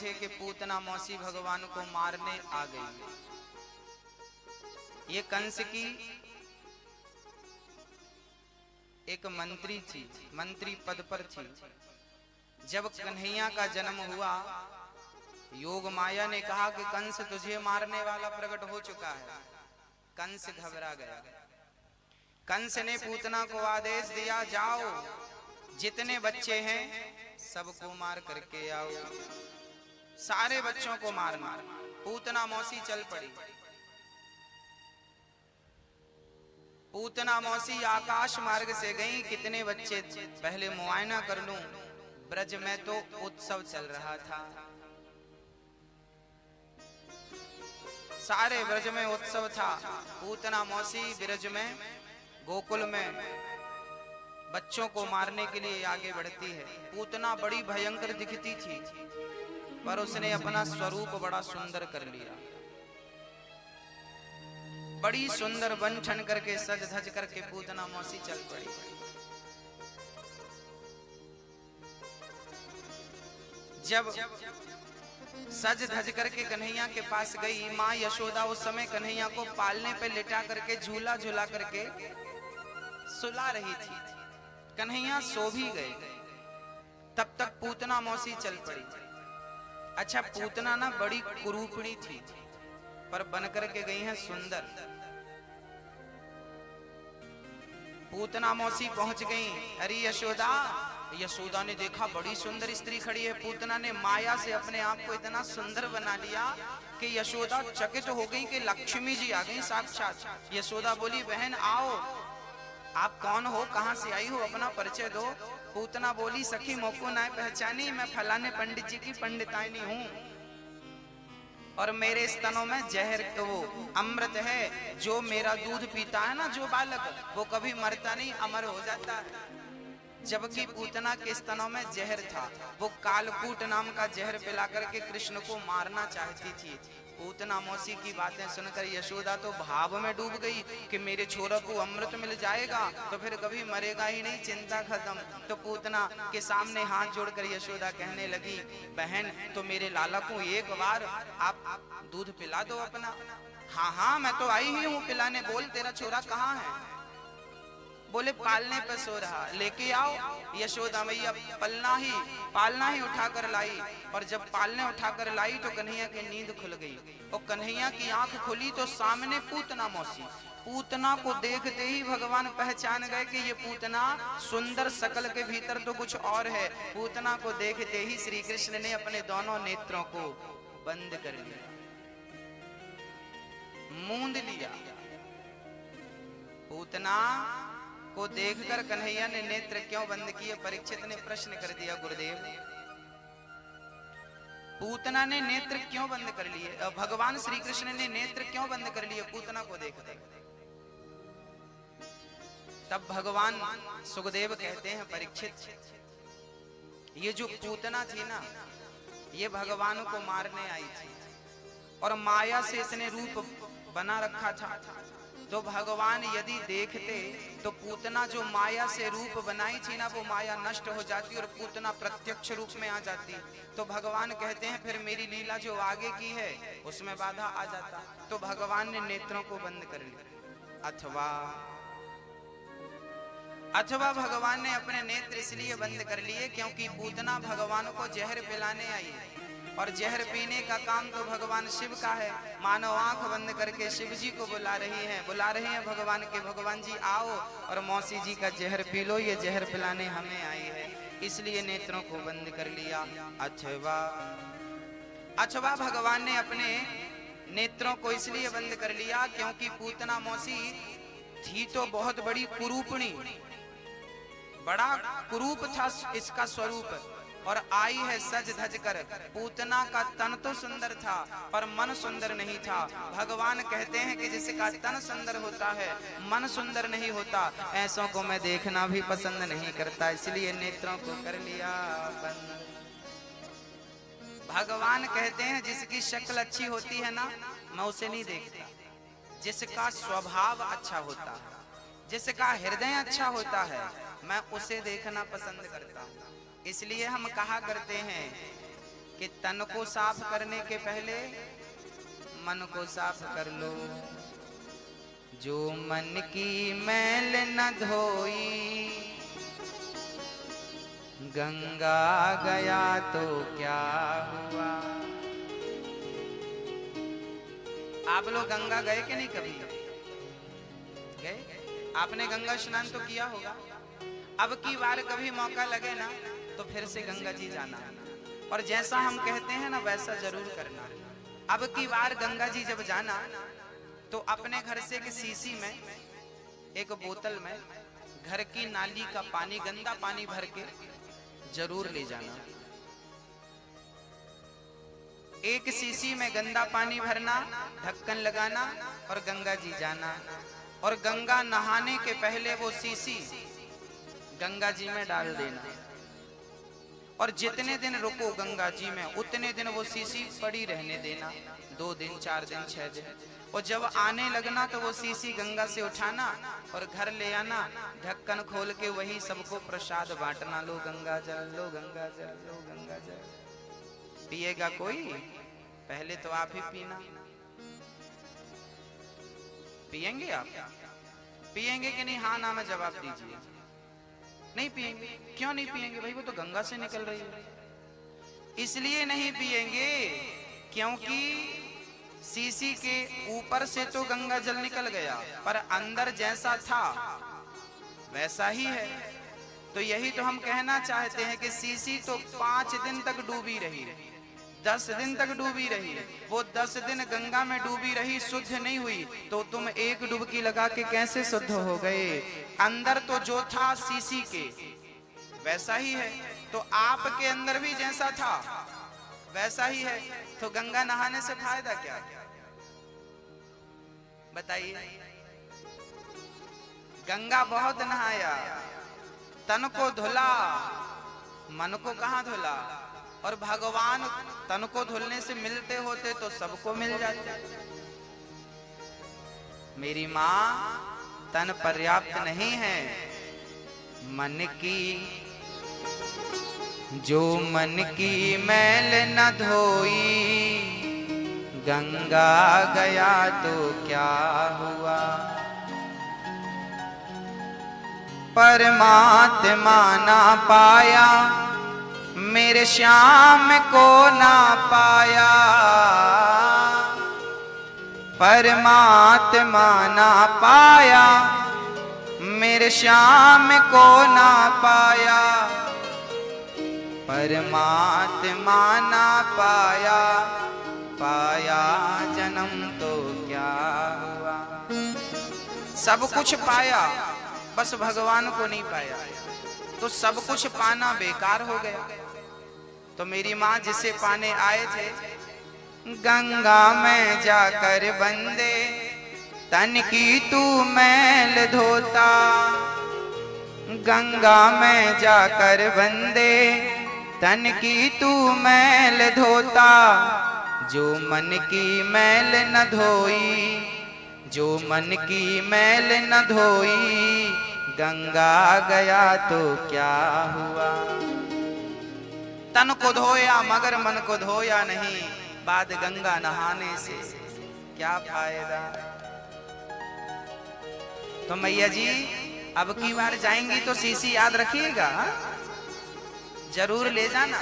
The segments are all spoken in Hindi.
थे कि पूतना मौसी भगवान को मारने आ गई। ये कंस की एक मंत्री थी, मंत्री पद पर थी। जब कन्हैया का जन्म हुआ, योग माया ने कहा कि कंस तुझे मारने वाला प्रकट हो चुका है। कंस घबरा गया। कंस ने पूतना को आदेश दिया, जाओ जितने बच्चे हैं सबको मार करके आओ, सारे बच्चों को मारना। पूतना मौसी चल पड़ी। पूतना मौसी आकाश मार्ग से गई। कितने बच्चे पहले मुआयना कर लूं। ब्रज में तो उत्सव चल रहा था, सारे ब्रज में उत्सव था। पूतना मौसी ब्रज में गोकुल में बच्चों को मारने के लिए आगे बढ़ती है। पूतना बड़ी भयंकर दिखती थी, पर उसने अपना स्वरूप बड़ा सुंदर कर लिया। बड़ी सुंदर बन ठन करके सज धज करके पूतना मौसी चल पड़ी। जब सज धज करके कन्हैया के पास गई, माँ यशोदा उस समय कन्हैया को पालने पे लिटा करके झूला झूला करके सुला रही थी। कन्हैया सो भी गए। तब तक पूतना मौसी चल पड़ी। अच्छा, पूतना ना बड़ी कुरूपणी थी, पर बन करके गई है सुंदर। पूतना मौसी पहुंच गई। अरे यशोदा, यशोदा ने देखा बड़ी सुंदर स्त्री खड़ी है। पूतना ने माया से अपने आप को इतना सुंदर बना लिया कि यशोदा चकित हो गई कि लक्ष्मी जी आ गई साक्षात। यशोदा बोली, बहन आओ, आप कौन हो, कहां से आई हो, अपना परिचय दो। पूतना बोली, सखी मोको ना पहचानी, मैं फलाने पंडित जी की पंडिताइनी हूँ, और मेरे स्तनों में जहर वो अमृत है। जो मेरा दूध पीता है ना जो बालक, वो कभी मरता नहीं, अमर हो जाता है। जबकि पूतना के स्तनों में जहर था। वो कालकूट नाम का जहर पिला करके कृष्ण को मारना चाहती थी। पूतना मौसी की बातें सुनकर यशोदा तो भाव में डूब गई कि मेरे छोरा को अमृत मिल जाएगा तो फिर कभी मरेगा ही नहीं, चिंता खत्म। तो पूतना के सामने हाथ जोड़कर यशोदा कहने लगी, बहन तो मेरे लाला को एक बार आप दूध पिला दो अपना। हाँ हाँ, मैं तो आई ही हूँ पिलाने। बोल, तेरा छोरा कहाँ है? बोले, पालने पर सो रहा, लेके आओ। यशोदा मैया पालना ही उठाकर लाई। और जब पालने उठाकर लाई तो कन्हैया की नींद खुल गई। और कन्हैया की आंख खुली तो सामने पूतना मौसी। पूतना को देखते ही भगवान पहचान गए कि ये पूतना सुंदर शकल के भीतर तो कुछ और है। पूतना को देखते ही श्री कृष्ण ने अपने दोनों नेत्रों को बंद कर लिया, मूंद लिया। पूतना को देखकर कन्हैया ने नेत्र क्यों बंद किए? परीक्षित ने प्रश्न कर दिया, गुरुदेव पूतना ने नेत्र क्यों बंद कर लिए? भगवान श्री कृष्ण ने नेत्र क्यों बंद कर लिए पूतना को देखते? तब भगवान सुखदेव कहते हैं, परीक्षित, ये जो पूतना थी ना, ये भगवान को मारने आई थी और माया से इसने रूप बना रखा था। तो भगवान यदि देखते तो पूतना जो माया से रूप बनाई थी ना, वो माया नष्ट हो जाती और पूतना प्रत्यक्ष रूप में आ जाती। तो भगवान कहते हैं फिर मेरी लीला जो आगे की है उसमें बाधा आ जाता। तो भगवान ने नेत्रों को बंद कर लिया। अथवा भगवान ने अपने नेत्र इसलिए बंद कर लिए क्योंकि पूतना भगवान को जहर पिलाने आई है, और जहर पीने का काम तो भगवान शिव का है। मानो आंख बंद करके शिव जी को बुला रहे हैं भगवान के, भगवान जी आओ और मौसी जी का जहर पी लो, ये जहर पिलाने हमें आई है, इसलिए नेत्रों को बंद कर लिया। अथवा भगवान ने अपने नेत्रों को इसलिए बंद कर लिया क्योंकि पूतना मौसी थी तो बहुत बड़ी कुरूपणी, बड़ा कुरूप था इसका स्वरूप, और आई है सज धज कर। पूतना का तन तो सुंदर था पर मन सुंदर नहीं था। भगवान कहते हैं कि जिसका तन सुंदर होता है मन सुंदर नहीं होता, ऐसों को मैं देखना भी पसंद नहीं करता, इसलिए नेत्रों को कर लिया बंद। भगवान कहते हैं जिसकी शक्ल अच्छी होती है ना, मैं उसे नहीं देखता, जिसका स्वभाव अच्छा होता है, जिसका हृदय अच्छा होता है, मैं उसे देखना पसंद करता हूँ। इसलिए हम कहा करते हैं कि तन को साफ करने के पहले मन को साफ कर लो। जो मन की मैल न धोई गंगा गया तो क्या हुआ। आप लोग गंगा गए कि नहीं कभी? गए? आपने गंगा स्नान तो किया होगा। अब की बार कभी मौका लगे ना तो फिर से गंगा जी जाना, और जैसा हम कहते हैं ना वैसा जरूर करना। अब की बार गंगा जी जब जाना तो अपने घर से एक सीसी में, एक बोतल में घर की नाली का पानी, गंदा पानी भर के जरूर ले जाना। एक सीसी में गंदा पानी भरना, ढक्कन लगाना और गंगा जी जाना। और गंगा नहाने के पहले वो सीसी गंगा जी में डाल देना। और जितने दिन रुको गंगा जी में उतने दिन वो सीसी पड़ी रहने देना, 2 दिन 4 दिन 6 दिन। और जब आने लगना तो वो सीसी गंगा से उठाना और घर ले आना, ढक्कन खोल के वही सबको प्रसाद बांटना। लो गंगा जल, लो गंगा जल, लो गंगा जल। पिएगा कोई? पहले तो आप ही पीना। पिएंगे आप? पिएंगे कि नहीं? हाँ ना में जवाब दीजिए। नहीं पिएंगे। क्यों नहीं पिएंगे भाई? वो तो गंगा से निकल रही है। इसलिए नहीं पिएंगे क्योंकि सीसी के ऊपर से तो गंगा जल निकल गया, पर अंदर जैसा था वैसा ही है। तो यही तो हम कहना चाहते हैं कि सीसी तो 5 दिन तक डूबी रही, 10 दिन तक डूबी रही। वो 10 दिन गंगा में डूबी रही, शुद्ध नहीं हुई, तो तुम एक डुबकी लगा के कैसे शुद्ध हो गए? अंदर तो जो था सीसी के वैसा ही है, तो आपके अंदर भी जैसा था वैसा ही है। तो गंगा नहाने से फायदा क्या है बताइए? गंगा बहुत नहाया, तन को धुला, मन को कहां धुला। और भगवान तन को धुलने से मिलते होते तो सबको मिल जाते। मेरी माँ तन पर्याप्त नहीं है, मन की जो मन की मैल न धोई गंगा गया तो क्या हुआ। परमात्मा ना पाया मेरे श्याम को ना पाया। परमात्मा ना पाया मेरे श्याम को ना पाया। परमात्मा ना पाया, पाया जन्म तो क्या हुआ। सब कुछ पाया, बस भगवान को नहीं पाया, तो सब कुछ पाना बेकार हो गया। तो मेरी माँ जिसे पाने आए थे, गंगा में जाकर बंदे तन की तू मैल धोता। गंगा में जाकर बंदे तन की तू मैल धोता। जो मन की मैल न धोई, जो मन की मैल न धोई गंगा गया तो क्या हुआ। तन को धोया मगर मन को धोया नहीं, बाद गंगा नहाने से क्या फायदा। तो मैया जी अब की बार जाएंगी तो सीसी याद रखिएगा, जरूर ले जाना।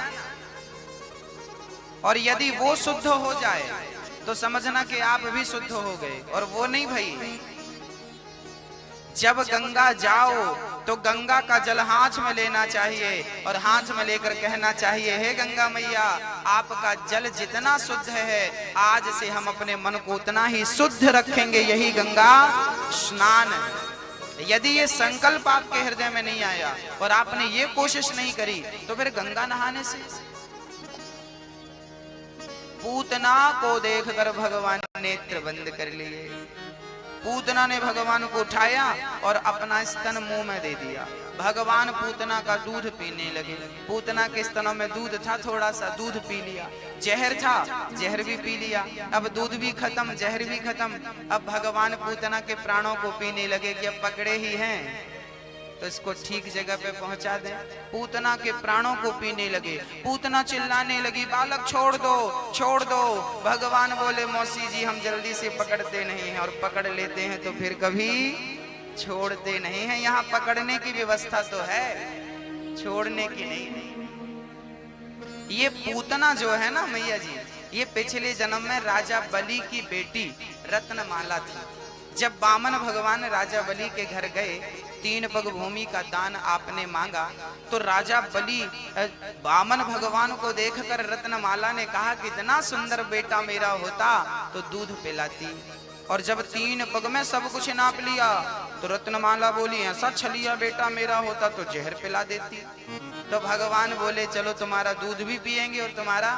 और यदि वो शुद्ध हो जाए तो समझना कि आप भी शुद्ध हो गए। और वो नहीं भाई, जब गंगा जाओ तो गंगा का जल हाथ में लेना चाहिए और हाथ में लेकर कहना चाहिए, हे गंगा मैया आपका जल जितना शुद्ध है, आज से हम अपने मन को उतना ही शुद्ध रखेंगे, यही गंगा स्नान है। यदि ये संकल्प आपके हृदय में नहीं आया और आपने ये कोशिश नहीं करी तो फिर गंगा नहाने से। पूतना को देखकर भगवान ने नेत्र बंद कर लिए। पूतना ने भगवान को उठाया और अपना स्तन मुंह में दे दिया। भगवान पूतना का दूध पीने लगे। पूतना के स्तनों में दूध था, थोड़ा सा दूध पी लिया। जहर था, जहर भी पी लिया। अब दूध भी खत्म, जहर भी खत्म। अब भगवान पूतना के प्राणों को पीने लगे कि अब पकड़े ही हैं, तो इसको ठीक जगह पे पहुंचा दें। पूतना के प्राणों को पीने लगे। पूतना चिल्लाने लगी, बालक छोड़ दो, छोड़ दो। भगवान बोले, मौसी जी हम जल्दी से पकड़ते नहीं हैं, और पकड़ लेते हैं तो फिर कभी छोड़ते नहीं हैं। यहाँ पकड़ने की व्यवस्था तो है, छोड़ने की नहीं। ये पूतना जो है ना मैया जी, ये पिछले जन्म में राजा बलि की बेटी रत्नमाला थी। जब वामन भगवान राजा बलि के घर गए, 3 पग भूमि का दान आपने मांगा, तो राजा बलि वामन भगवान को देखकर रत्नमाला ने कहा कि इतना सुंदर बेटा मेरा होता तो दूध पिलाती। और जब 3 पग में सब कुछ नाप लिया तो रत्नमाला बोली, ऐसा छलिया बेटा मेरा होता तो जहर पिला देती। तो भगवान बोले, चलो तुम्हारा दूध भी पिएंगे और तुम्हारा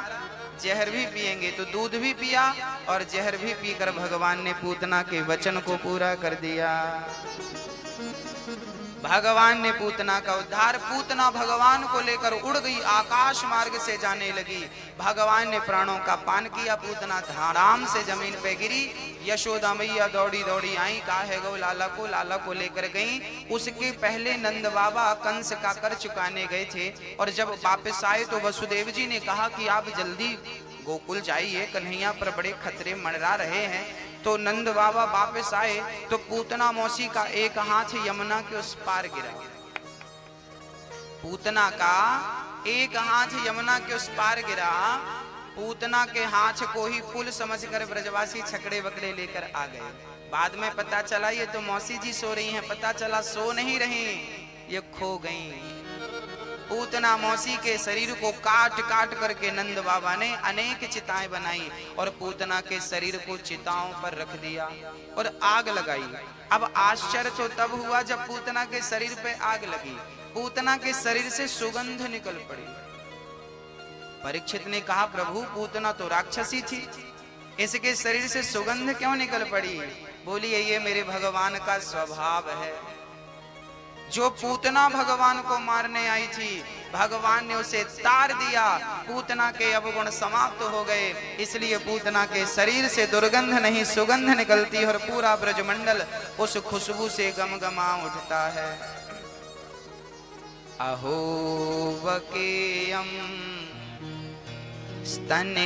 जहर भी पिएंगे। तो दूध भी पिया और जहर भी पीकर भगवान ने पूतना के वचन को पूरा कर दिया। भगवान ने पूतना का उद्धार। पूतना भगवान को लेकर उड़ गई, आकाश मार्ग से जाने लगी। भगवान ने प्राणों का पान किया, पूतना आराम से जमीन पे गिरी। यशोदा मैया दौड़ी दौड़ी आई, कहा है गो लाला को लेकर गई। उसके पहले नंद बाबा कंस का कर चुकाने गए थे, और जब वापस आए तो वसुदेव जी ने कहा कि आप जल्दी गोकुल जाइए, कन्हैया पर बड़े खतरे मंडरा रहे हैं। तो नंद बाबा वापस आए तो पूतना मौसी का एक हाथ यमुना के उस पार गिरा। पूतना का एक हाथ यमुना के उस पार गिरा। पूतना के हाथ को ही पुल समझकर ब्रजवासी छकड़े बकड़े लेकर आ गए। बाद में पता चला ये तो मौसी जी सो रही हैं, पता चला सो नहीं रही, ये खो गई। पूतना मौसी के शरीर को काट काट करके नंद बाबा ने अनेक चिताएं बनाई और पूतना के शरीर को चिताओं पर रख दिया और आग लगाई। अब आश्चर्य तो तब हुआ जब पूतना के शरीर पे आग लगी। पूतना के शरीर से सुगंध निकल पड़ी। परीक्षित ने कहा, प्रभु पूतना तो राक्षसी थी, इसके शरीर से सुगंध क्यों निकल पड़ी? बोली, ये मेरे भगवान का स्वभाव है। जो पूतना भगवान को मारने आई थी, भगवान ने उसे तार दिया। पूतना के अवगुण समाप्त हो गए, इसलिए पूतना के शरीर से दुर्गंध नहीं सुगंध निकलती और पूरा ब्रजमंडल उस खुशबू से गमगमा उठता है। अहो वकेयम स्तनकालिकोटम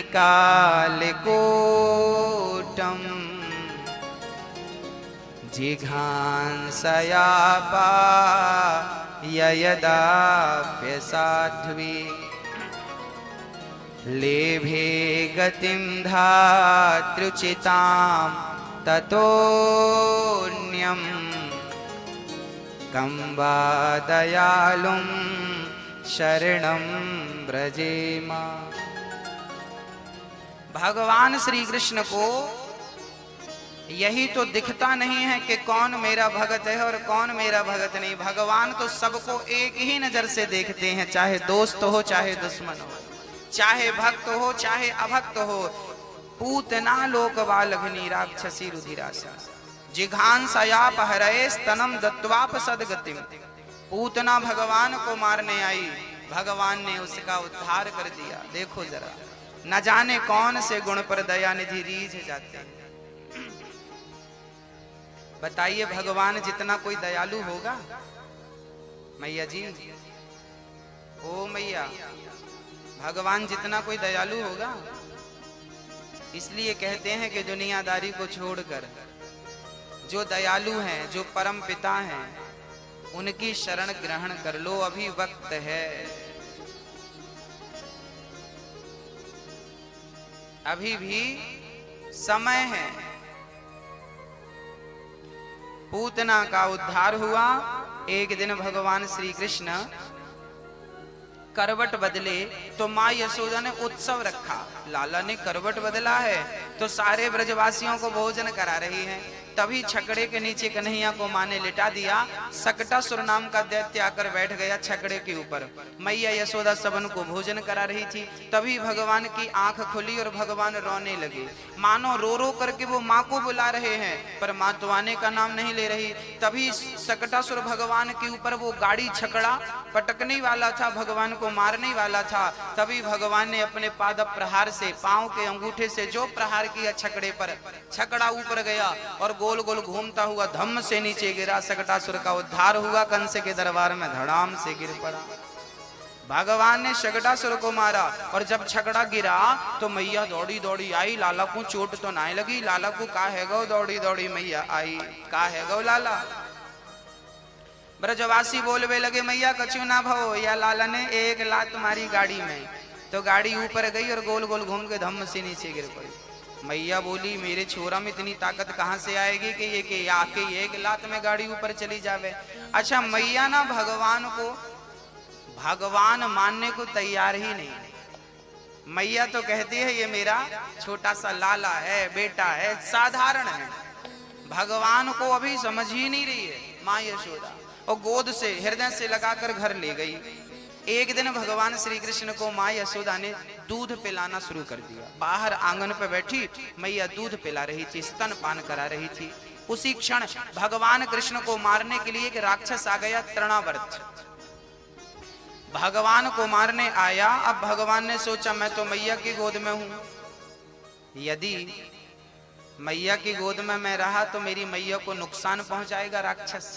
जिघांसया पाययदाप्य साध्वी लेभे गतिं धातृचितां ततोऽन्यं कं वा दयालुं शरणं व्रजेम। भगवान श्री कृष्ण को यही तो दिखता नहीं है कि कौन मेरा भगत है और कौन मेरा भगत नहीं। भगवान तो सबको एक ही नजर से देखते हैं, चाहे दोस्त हो चाहे दुश्मन हो, चाहे भक्त हो चाहे अभक्त हो। पूतना लोकवालघ्नी राक्षसी रुधिरासा जिघांसयाप हरये स्तनम दत्वाप सदगतिम। पूतना भगवान को मारने आई, भगवान ने उसका उद्धार कर दिया। देखो जरा, न जाने कौन से गुण पर दयानिधि रीझ जाते हैं। बताइए, भगवान जितना कोई दयालु होगा? मैया जी, ओ मैया, भगवान जितना कोई दयालु होगा? इसलिए कहते हैं कि दुनियादारी को छोड़कर जो दयालु हैं, जो परम पिता हैं, उनकी शरण ग्रहण कर लो, अभी वक्त है, अभी भी समय है। पूतना का उद्धार हुआ। एक दिन भगवान श्री कृष्ण करवट बदले तो माँ यशोदा ने उत्सव रखा। लाला ने करवट बदला है तो सारे ब्रजवासियों को भोजन करा रही है। तभी छकड़े के नीचे कन्हैया को माँ ने लिटा दिया। सकटासुर नाम का दैत्य आकर बैठ गया छकड़े के ऊपर। मैया यशोदा सबन को भोजन करा रही थी। तभी भगवान की आंख खुली और भगवान रोने लगे, मानो रो रो करके वो माँ को बुला रहे हैं, पर माँ तो आने का नाम नहीं ले रही। तभी सकटासुर भगवान के ऊपर वो गाड़ी छकड़ा पटकने वाला था, भगवान को को मारने वाला था, तभी भगवान ने अपने पाद प्रहार से, पांव के अंगूठे से जो प्रहार किया छकड़े पर, छकड़ा ऊपर गया और गोल गोल घूमता हुआ धम्म से नीचे गिरा। शकटासुर का उद्धार हुआ, कंस के दरबार में धड़ाम से गिर पड़ा। भगवान ने शकटासुर को मारा और जब छकड़ा गिरा तो मैया दौड़ी दौड़ी आई। लाला को चोट तो ना लगी, लाला को का है गो, दौड़ी दौड़ी मैया आई, का है गो लाला। ब्रजवासी बोलवे लगे मैया कछु ना भव, या लाला ने एक लात मारी गाड़ी में, तो गाड़ी ऊपर गई और गोल गोल घूम के धम्म से नीचे गिर पड़ी। मैया बोली मेरे छोरा में इतनी ताकत कहाँ से आएगी कि ये के आके एक लात में गाड़ी ऊपर चली जावे। अच्छा, मैया ना भगवान को भगवान मानने को तैयार ही नहीं। मैया तो कहती है ये मेरा छोटा सा लाला है, बेटा है, साधारण है। भगवान को अभी समझ ही नहीं रही है माँ यशोदा, और गोद से हृदय से लगाकर घर ले गई। एक दिन भगवान श्री कृष्ण को माँ यशोदा ने दूध पिलाना शुरू कर दिया। बाहर आंगन पे बैठी मैया दूध पिला रही थी, स्तन पान करा रही थी। उसी क्षण भगवान कृष्ण को मारने के लिए एक राक्षस आ गया, तृणावर्त। भगवान को मारने आया। अब भगवान ने सोचा मैं तो मैया की गोद में हूं, यदि मैया की गोद में मैं रहा तो मेरी मैया को नुकसान पहुंचाएगा राक्षस।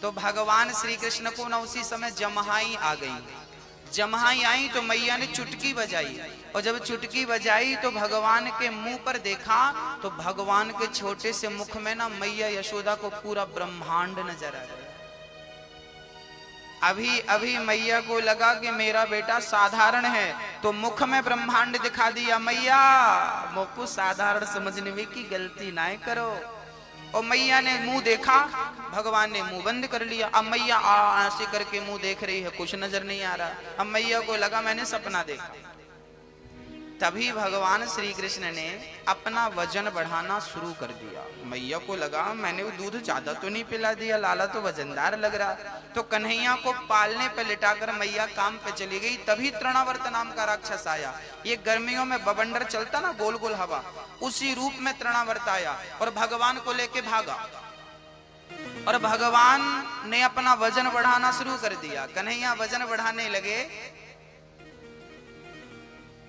तो भगवान श्री कृष्ण को ना उसी समय जमहाई आ गई। जमहाई आई तो मैया ने चुटकी बजाई, और जब चुटकी बजाई तो भगवान के मुंह पर देखा तो भगवान के छोटे से मुख में ना मैया यशोदा को पूरा ब्रह्मांड नजर आ रहा। अभी अभी मैया को लगा कि मेरा बेटा साधारण है, तो मुख में ब्रह्मांड दिखा दिया। मैया मुझको साधारण समझने में की गलती ना करो। और मैया ने मुंह देखा, भगवान ने मुंह बंद कर लिया। अब मैया ऐसे करके मुंह देख रही है, कुछ नजर नहीं आ रहा। अब मैया को लगा मैंने सपना देखा। तभी भगवान श्री कृष्ण ने अपना वजन बढ़ाना शुरू कर दिया। मैया को लगा मैंने वो दूध ज्यादा तो नहीं पिला दिया, लाला तो वजनदार लग रहा। तो कन्हैया को पालने पे लिटाकर मैया काम पे चली गई। तभी तृणावर्त नाम का राक्षस आया। ये गर्मियों में बवंडर चलता ना गोल गोल हवा, उसी रूप में तृणावर्त आया और भगवान को लेके भागा। और भगवान ने अपना वजन बढ़ाना शुरू कर दिया। कन्हैया वजन बढ़ाने लगे।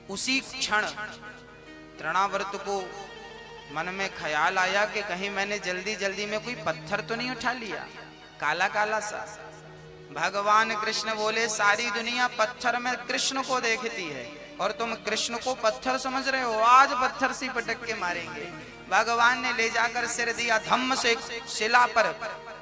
उसी क्षण तृणावर्त को मन में ख्याल आया कि कहीं मैंने जल्दी जल्दी में कोई पत्थर तो नहीं उठा लिया, काला काला सा। भगवान कृष्ण बोले सारी दुनिया पत्थर में कृष्ण को देखती है और तुम कृष्ण को पत्थर समझ रहे हो, आज पत्थर से पटक के मारेंगे। भगवान ने ले जाकर सिर दिया धम्म से शिला पर,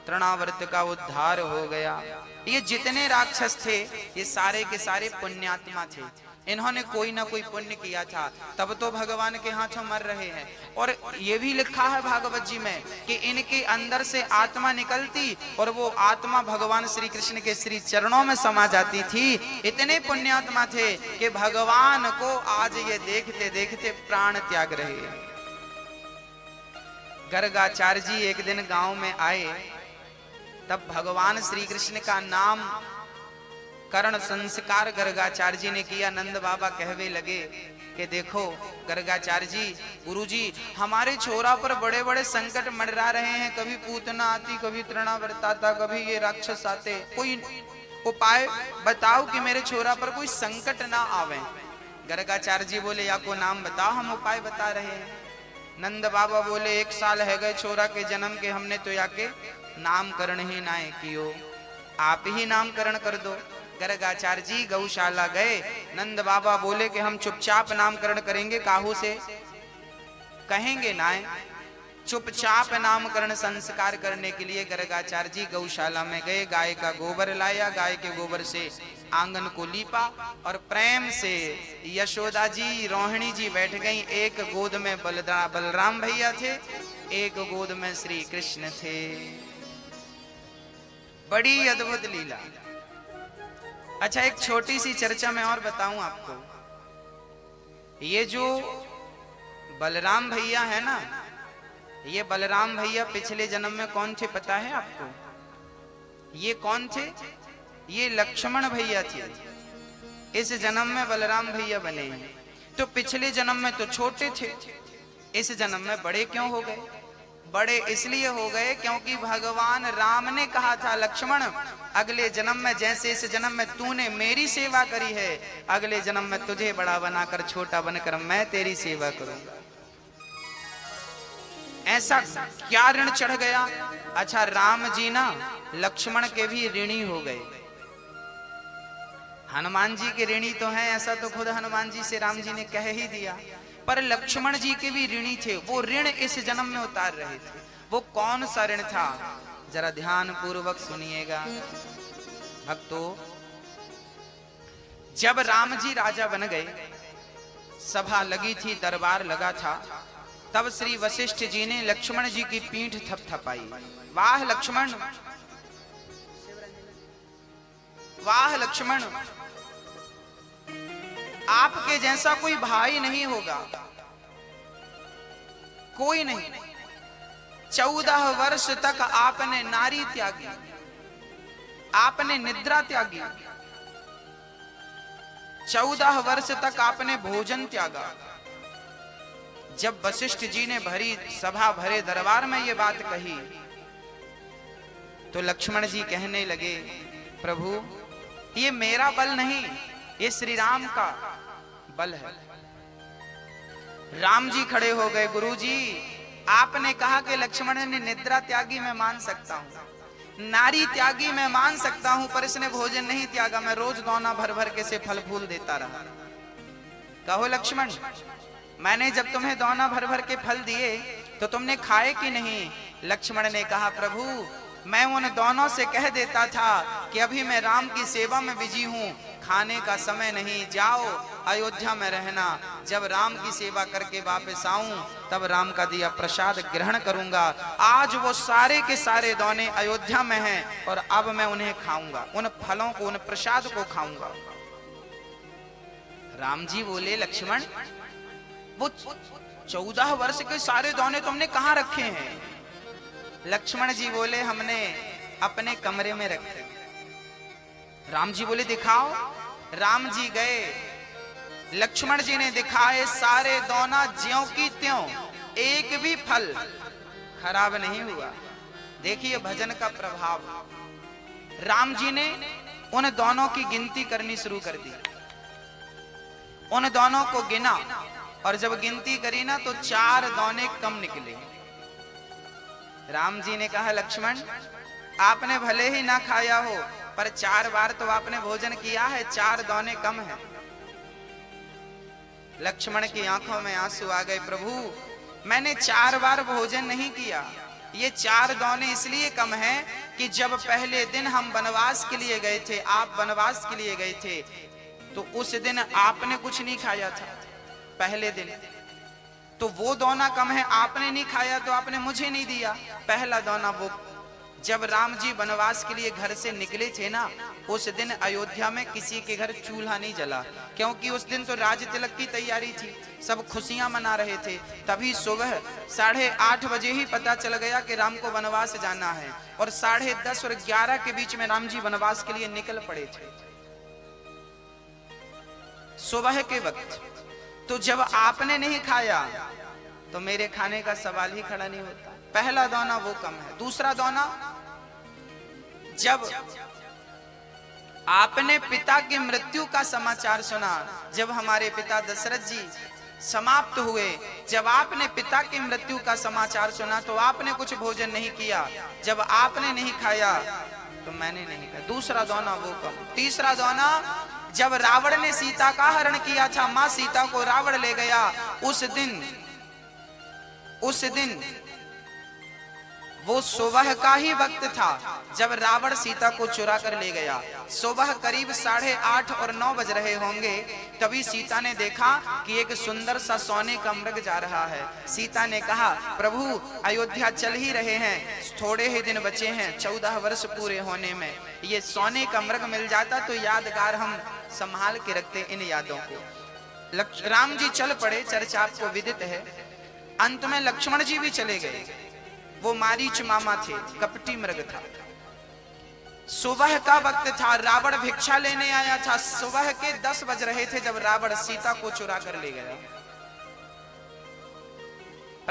तृणावर्त का उद्धार हो गया। ये जितने राक्षस थे ये सारे के सारे पुण्यात्मा थे। इन्होंने कोई ना कोई पुण्य किया था, तब तो भगवान के हाथों मर रहे हैं। और ये भी लिखा है भागवत जी में कि इनके अंदर से आत्मा निकलती और वो आत्मा भगवान श्री कृष्ण के श्री चरणों में समा जाती थी। इतने पुण्यात्मा थे कि भगवान को आज ये देखते देखते प्राण त्याग रहे। गर्गाचार्य जी एक दिन गांव में आए, तब भगवान श्री कृष्ण का नाम करण संस्कार गर्गाचार्य जी ने किया। नंद बाबा कहवे लगे कि देखो गर्गाचार्य जी, गुरु जी, हमारे छोरा पर बड़े बड़े संकट मंडरा रहे हैं। कभी पूतना आती, कभी तृणावर्त आता, कभी ये राक्षस आते। कोई उपाय बताओ कि मेरे छोरा पर कोई संकट ना आवे। गर्गाचार्य जी बोले या को नाम बताओ, हम उपाय बता रहे हैं। नंद बाबा बोले 1 साल है गए छोरा के जन्म के, हमने तो याके नामकरण ही ना कियो, आप ही नामकरण कर दो। गर्गाचार्य जी गौशाला गए। नंद बाबा बोले कि हम चुपचाप नामकरण करेंगे, काहू से कहेंगे ना। चुपचाप नामकरण संस्कार करने के लिए गर्गाचार्य जी गौशाला में गए। गाय का गोबर लाया, गाय के गोबर से आंगन को लीपा और प्रेम से यशोदा जी, रोहिणी जी बैठ गई। एक गोद में बलराम भैया थे, एक गोद में श्री कृष्ण थे। बड़ी अद्भुत लीला। अच्छा, एक छोटी सी चर्चा मैं और बताऊं आपको। ये जो बलराम भैया है ना, ये बलराम भैया पिछले जन्म में कौन थे पता है आपको? ये कौन थे? ये लक्ष्मण भैया थे। इस जन्म में बलराम भैया बने हैं। तो पिछले जन्म में तो छोटे थे, इस जन्म में बड़े क्यों हो गए? बड़े इसलिए हो गए क्योंकि भगवान राम ने कहा था लक्ष्मण अगले जन्म में जैसे इस जन्म में तूने मेरी सेवा करी है, अगले जन्म में तुझे बड़ा बनाकर छोटा बनकर मैं तेरी सेवा करूंगा। ऐसा क्या ऋण चढ़ गया। अच्छा, राम जी ना लक्ष्मण के भी ऋणी हो गए। हनुमान जी के ऋणी तो हैं, ऐसा तो खुद हनुमान जी से राम जी ने कह ही दिया, पर लक्ष्मण जी के भी ऋणी थे। वो ऋण इस जन्म में उतार रहे थे। वो कौन सा ऋण था, जरा ध्यान पूर्वक सुनिएगा भक्तों। जब राम जी राजा बन गए, सभा लगी थी, दरबार लगा था, तब श्री वशिष्ठ जी ने लक्ष्मण जी की पीठ थपथपाई। वाह लक्ष्मण, वाह लक्ष्मण, आपके जैसा कोई भाई नहीं होगा, कोई नहीं। 14 वर्ष तक आपने नारी त्यागी, आपने निद्रा त्यागी, 14 वर्ष तक आपने भोजन त्यागा। जब वशिष्ठ जी ने भरी सभा भरे दरबार में ये बात कही, तो लक्ष्मण जी कहने लगे, प्रभु ये मेरा बल नहीं, ये श्री राम का बल है। राम जी खड़े हो गए, गुरु जी आपने कहा कि लक्ष्मण ने निद्रा त्यागी, मैं मान सकता हूं, नारी त्यागी मैं मान सकता हूं, पर इसने भोजन नहीं त्यागा। मैं रोज दोना भर भर के से फल फूल देता रहा। कहो लक्ष्मण, मैंने जब तुम्हें दोना भर भर के फल दिए तो तुमने खाए कि नहीं। लक्ष्मण ने कहा, प्रभु मैं उन दोनों से कह देता था कि अभी मैं राम की सेवा में बिजी हूं, खाने का समय नहीं, जाओ अयोध्या में रहना, जब राम की सेवा करके वापस आऊं तब राम का दिया प्रसाद ग्रहण करूंगा। आज वो सारे के सारे दोने अयोध्या में हैं और अब मैं उन्हें खाऊंगा, उन फलों को, उन प्रसाद को खाऊंगा। राम जी बोले, लक्ष्मण वो 14 वर्ष के सारे दोने तुमने कहां रखे हैं। लक्ष्मण जी बोले, हमने अपने कमरे में रखे। राम जी बोले, दिखाओ। राम जी गए, लक्ष्मण जी ने दिखाए, सारे दोना ज्यों की त्यों, एक भी फल खराब नहीं हुआ। देखिए भजन का प्रभाव। राम जी ने उन दोनों की गिनती करनी शुरू कर दी, उन दोनों को गिना, और जब गिनती करी ना तो 4 दोने कम निकले। राम जी ने कहा, लक्ष्मण आपने भले ही ना खाया हो, पर 4 बार तो आपने भोजन किया है, 4 दोने कम है। लक्ष्मण की आंखों में आंसू आ गए, प्रभु मैंने 4 बार भोजन नहीं किया, ये 4 दोने इसलिए कम है कि जब पहले दिन हम वनवास के लिए गए थे, आप वनवास के लिए गए थे, तो उस दिन आपने कुछ नहीं खाया था पहले दिन, तो वो दोना कम है, आपने नहीं खाया तो आपने मुझे नहीं दिया। पहला दोना वो जब राम जी वनवास के लिए घर से निकले थे ना, उस दिन अयोध्या में किसी के घर चूल्हा नहीं जला, क्योंकि उस दिन तो राज तिलक की तैयारी थी, सब खुशियां मना रहे थे। तभी सुबह 8:30 बजे ही पता चल गया कि राम को वनवास जाना है, और 10:30 और 11 के बीच में राम जी वनवास के लिए निकल पड़े थे सुबह के वक्त। तो जब आपने नहीं खाया तो मेरे खाने का सवाल ही खड़ा नहीं होता। पहला दोना वो कम है। दूसरा दोना, जब आपने पिता की मृत्यु का समाचार सुना, जब हमारे पिता दशरथ जी समाप्त हुए, जब आपने पिता की मृत्यु का समाचार सुना तो आपने कुछ भोजन नहीं किया, जब आपने नहीं खाया तो मैंने नहीं खाया। दूसरा दोना वो कम। तीसरा दोना, जब रावण ने सीता का हरण किया था, मां सीता को रावण ले गया, उस दिन वो सुबह का ही वक्त था जब रावण सीता को चुरा कर ले गया। सुबह करीब 8:30 और 9 बज रहे होंगे, तभी सीता ने देखा कि एक सुंदर सा सोने का मृग जा रहा है। सीता ने कहा, प्रभु अयोध्या चल ही रहे हैं, थोड़े ही दिन बचे हैं 14 वर्ष पूरे होने में, ये सोने का मृग मिल जाता तो यादगार हम संभाल के रखते इन यादों को। राम जी चल पड़े, चर्चा आपको विदित है। अंत में लक्ष्मण जी भी चले गए। वो मारीच मामा थे, कपटी मृग था। सुबह का वक्त था, रावण भिक्षा लेने आया था। सुबह के 10 बज रहे थे जब रावण सीता को चुरा कर ले गया।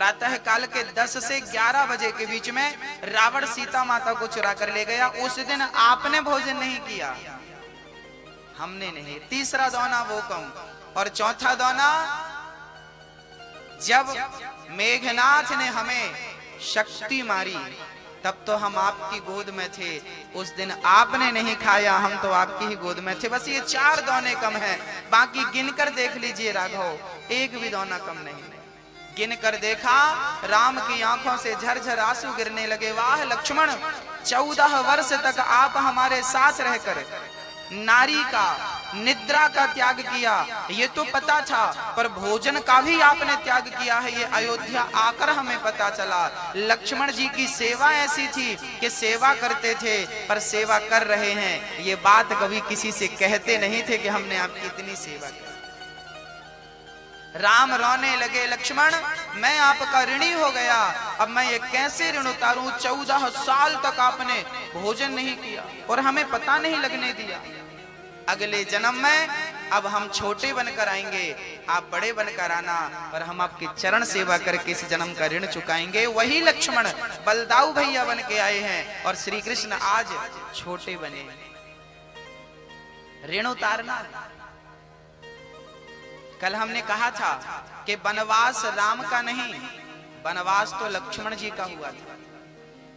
प्रातः काल के 10 से 11 बजे के बीच में रावण सीता माता को चुरा कर ले गया। उस दिन आपने भोजन नहीं किया, हमने नहीं। तीसरा दौना वो कम। और चौथा दौना, जब मेघनाथ ने हमें शक्ति मारी तब तो हम आपकी गोद में थे, उस दिन आपने नहीं खाया, हम तो आपकी ही गोद में थे। बस ये 4 दौने कम है, बाकी गिनकर देख लीजिए राघव, एक भी दौना कम नहीं। गिनकर देखा, राम की आंखों से झरझर आंसू गिरने लगे। वाह लक्ष्मण, 14 वर्ष तक आप हमारे साथ रहकर नारी का, निद्रा का त्याग किया, ये तो पता था, पर भोजन का भी आपने त्याग किया है, ये अयोध्या आकर हमें पता चला। लक्ष्मण जी की सेवा ऐसी थी कि सेवा करते थे पर सेवा कर रहे हैं, ये बात कभी किसी से कहते नहीं थे कि हमने आपकी इतनी सेवा की। राम रोने लगे, लक्ष्मण मैं आपका ऋणी हो गया, अब मैं ये कैसे ऋण उतारूं? 14 साल तक आपने भोजन नहीं किया और हमें पता नहीं लगने दिया। अगले जन्म में अब हम छोटे बनकर आएंगे, आप बड़े बनकर आना, और हम आपकी चरण सेवा करके इस जन्म का ऋण चुकाएंगे। वही लक्ष्मण बलदाऊ भैया बन के आए हैं और श्री कृष्ण आज छोटे बने। ऋण उतारना। कल हमने कहा था कि वनवास राम का नहीं, वनवास तो लक्ष्मण जी का हुआ था,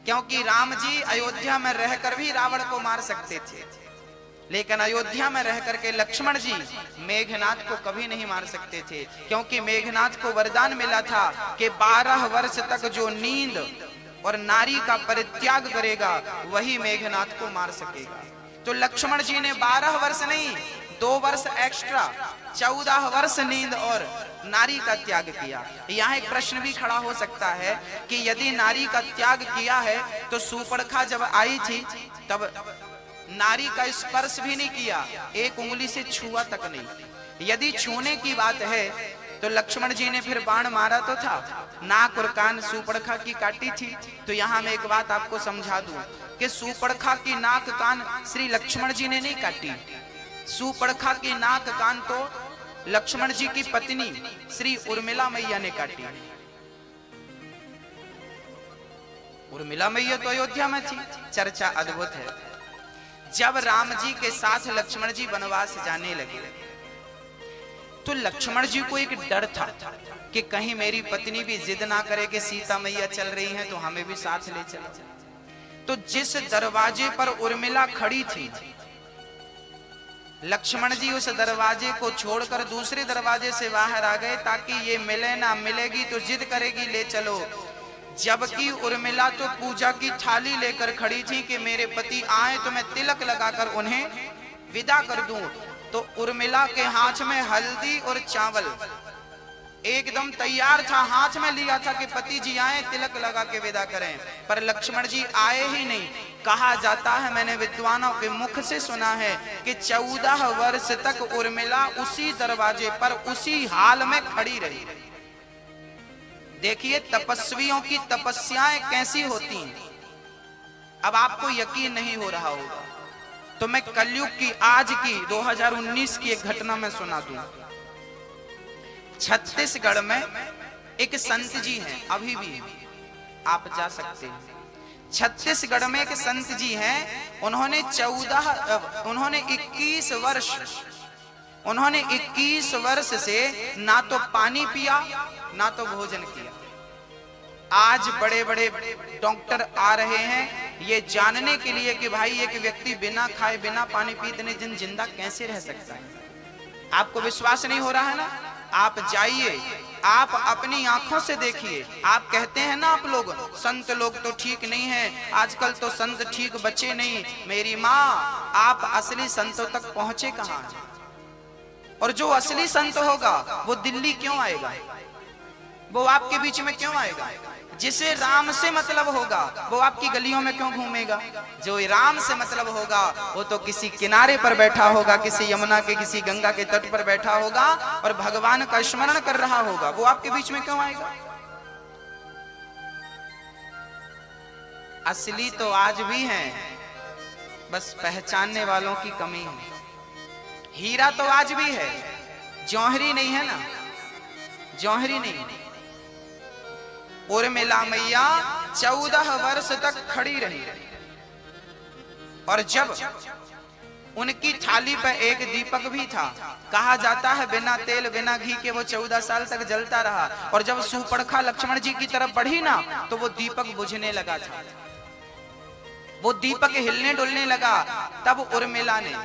क्योंकि राम जी अयोध्या में रहकर भी रावण को मार सकते थे, लेकिन अयोध्या में रह करके लक्ष्मण जी मेघनाथ को कभी नहीं मार सकते थे, क्योंकि मेघनाथ को वरदान मिला था कि 12 वर्ष तक जो नींद और नारी का परित्याग करेगा वही मेघनाथ को मार सकेगा। तो लक्ष्मण जी ने 12 वर्ष नहीं, 2 वर्ष एक्स्ट्रा, 14 वर्ष नींद और नारी का त्याग किया। यहाँ एक प्रश्न भी खड़ा हो सकता है कि यदि नारी का त्याग किया है तो सूर्पणखा जब आई थी तब नारी का स्पर्श भी नहीं किया, एक उंगली से छुआ तक नहीं। यदि छूने की बात है तो लक्ष्मण जी ने फिर बाण मारा तो था, नाक और कान सूर्पणखा की काटी थी। तो यहाँ मैं एक बात आपको समझा दूं कि सूर्पणखा की नाक कान श्री लक्ष्मण जी ने नहीं काटी, सूर्पणखा की नाक कान तो लक्ष्मण जी की पत्नी श्री उर्मिला मैया ने काटी। उर्मिला मैया तो अयोध्या में थी, चर्चा अद्भुत है। जब राम जी के साथ लक्ष्मण जी वनवास जाने लगे तो लक्ष्मण जी को एक डर था कि कहीं मेरी पत्नी भी जिद ना करे कि सीता मैया चल रही हैं तो हमें भी साथ ले चले। तो जिस दरवाजे पर उर्मिला खड़ी थी, लक्ष्मण जी उस दरवाजे को छोड़कर दूसरे दरवाजे से बाहर आ गए ताकि ये मिले ना, मिलेगी तो जिद करेगी ले चलो। जबकि उर्मिला तो पूजा की थाली लेकर खड़ी थी कि मेरे पति आए तो मैं तिलक लगाकर उन्हें विदा कर दूं। तो उर्मिला के हाथ में हल्दी और चावल एकदम तैयार था, हाथ में लिया था कि पति जी आए तिलक लगा के विदा करें, पर लक्ष्मण जी आए ही नहीं। कहा जाता है, मैंने विद्वानों के मुख से सुना है कि 14 वर्ष तक उर्मिला उसी दरवाजे पर उसी हाल में खड़ी रही। देखिए तपस्वियों की तपस्याएं कैसी होती हैं। अब आपको यकीन नहीं हो रहा होगा तो मैं कलयुग की, आज की 2019 की एक घटना में सुना दूं। छत्तीसगढ़ में एक संत जी हैं, अभी भी आप जा सकते हैं। छत्तीसगढ़ में एक संत जी हैं, उन्होंने 21 वर्ष से ना तो पानी पिया ना तो भोजन किया। आज बड़े बड़े डॉक्टर आ रहे हैं ये जानने के लिए कि भाई एक व्यक्ति बिना खाए बिना पानी पिए इतने दिन जिंदा कैसे रह सकता है। आपको विश्वास नहीं हो रहा है ना, आप जाइए, आप अपनी आंखों से देखिए। आप कहते हैं ना आप लोग संत लोग तो ठीक नहीं है, आजकल तो संत ठीक बचे नहीं। मेरी माँ, आप असली संतों तक पहुंचे कहां? और जो असली संत होगा वो दिल्ली क्यों आएगा, वो आपके बीच में क्यों आएगा? जिसे राम से मतलब होगा वो आपकी गलियों में क्यों घूमेगा? जो राम से मतलब होगा वो तो किसी किनारे पर बैठा होगा, किसी यमुना के किसी गंगा के तट पर बैठा होगा और भगवान का स्मरण कर रहा होगा, वो आपके बीच में क्यों आएगा? असली तो आज भी हैं, बस पहचानने वालों की कमी है। हीरा तो आज भी है, जौहरी नहीं है ना, जौहरी नहीं। उर्मिला मैया 14 वर्ष तक खड़ी रही और जब उनकी थाली पर एक दीपक भी था, कहा जाता है बिना तेल बिना घी के वो 14 साल तक जलता रहा, और जब सूर्पणखा लक्ष्मण जी की तरफ बढ़ी ना तो वो दीपक बुझने लगा था, वो दीपक हिलने डुलने लगा। तब उर्मिला ने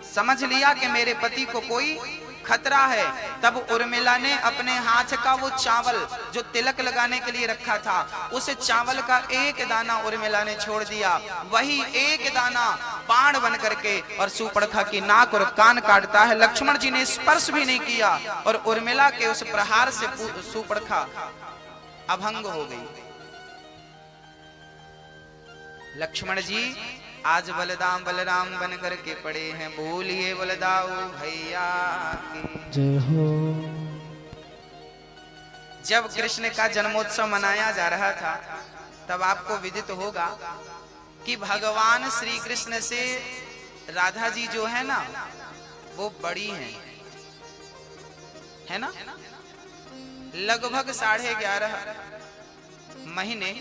समझ लिया कि मेरे पति को कोई खतरा है। तब उर्मिला ने अपने हाथ का वो चावल जो तिलक लगाने के लिए रखा था, उस चावल का एक दाना उर्मिला ने छोड़ दिया। वही एक दाना बाण बन करके और सूर्पणखा की नाक और कान काटता है। लक्ष्मण जी ने स्पर्श भी नहीं किया और उर्मिला के उस प्रहार से सूर्पणखा अभंग हो गई। लक्ष्मण जी आज बलदाम बलराम बन करके पड़े हैं, बोलिए बलदाऊ भैया की जय हो। जब कृष्ण का जन्मोत्सव मनाया जा रहा था तब आपको विदित होगा कि भगवान श्री कृष्ण से राधा जी जो है ना वो बड़ी हैं, है ना, लगभग 11.5 महीने,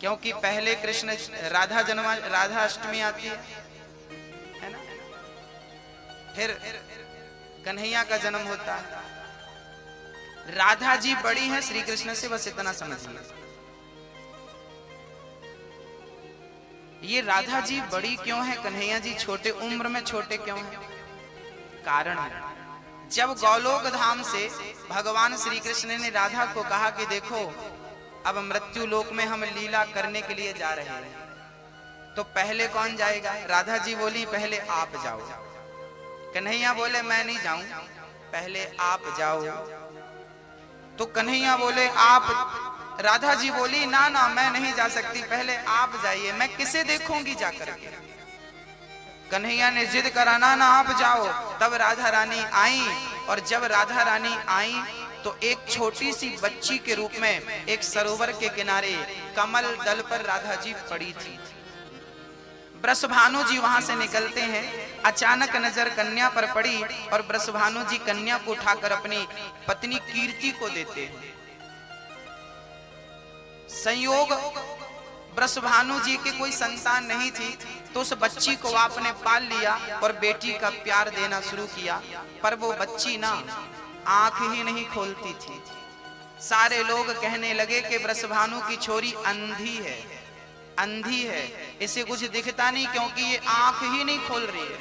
क्योंकि पहले कृष्ण राधा अष्टमी आती है ना, फिर कन्हैया का जन्म होता है। राधा जी बड़ी हैं श्री कृष्ण से, बस इतना समझिए। ये राधा जी बड़ी क्यों है, कन्हैया जी छोटे उम्र में छोटे क्यों हैं? कारण है, जब गौलोक धाम से भगवान श्री कृष्ण ने राधा को कहा कि देखो अब मृत्यु लोक में हम लीला करने के लिए जा रहे हैं, तो पहले कौन जाएगा? राधा जी बोली पहले आप जाओ। कन्हैया बोले मैं नहीं जाऊं, पहले आप जाओ। तो कन्हैया बोले आप, राधा जी बोली ना ना मैं नहीं जा सकती, पहले आप जाइए, मैं किसे देखूंगी जाकर के। कन्हैया ने जिद करा ना ना आप जाओ। तब राधा रानी आई, और जब राधा रानी आई तो एक छोटी सी बच्ची के रूप में एक सरोवर के किनारे कमल दल पर राधा जी पड़ी थी। वृषभानु जी वहां से निकलते हैं, अचानक नजर कन्या पर पड़ी और वृषभानु जी कन्या को उठाकर अपनी पत्नी कीर्ति को देते हैं। संयोग वृषभानु जी के कोई संतान नहीं थी, तो उस बच्ची को आपने पाल लिया और बेटी का प्यार देना शुरू किया। पर वो बच्ची ना आंख ही नहीं खोलती थी। सारे लोग कहने लगे कि वृषभानु की छोरी अंधी है, अंधी है, इसे कुछ दिखता नहीं क्योंकि ये आंख ही नहीं खोल रही है।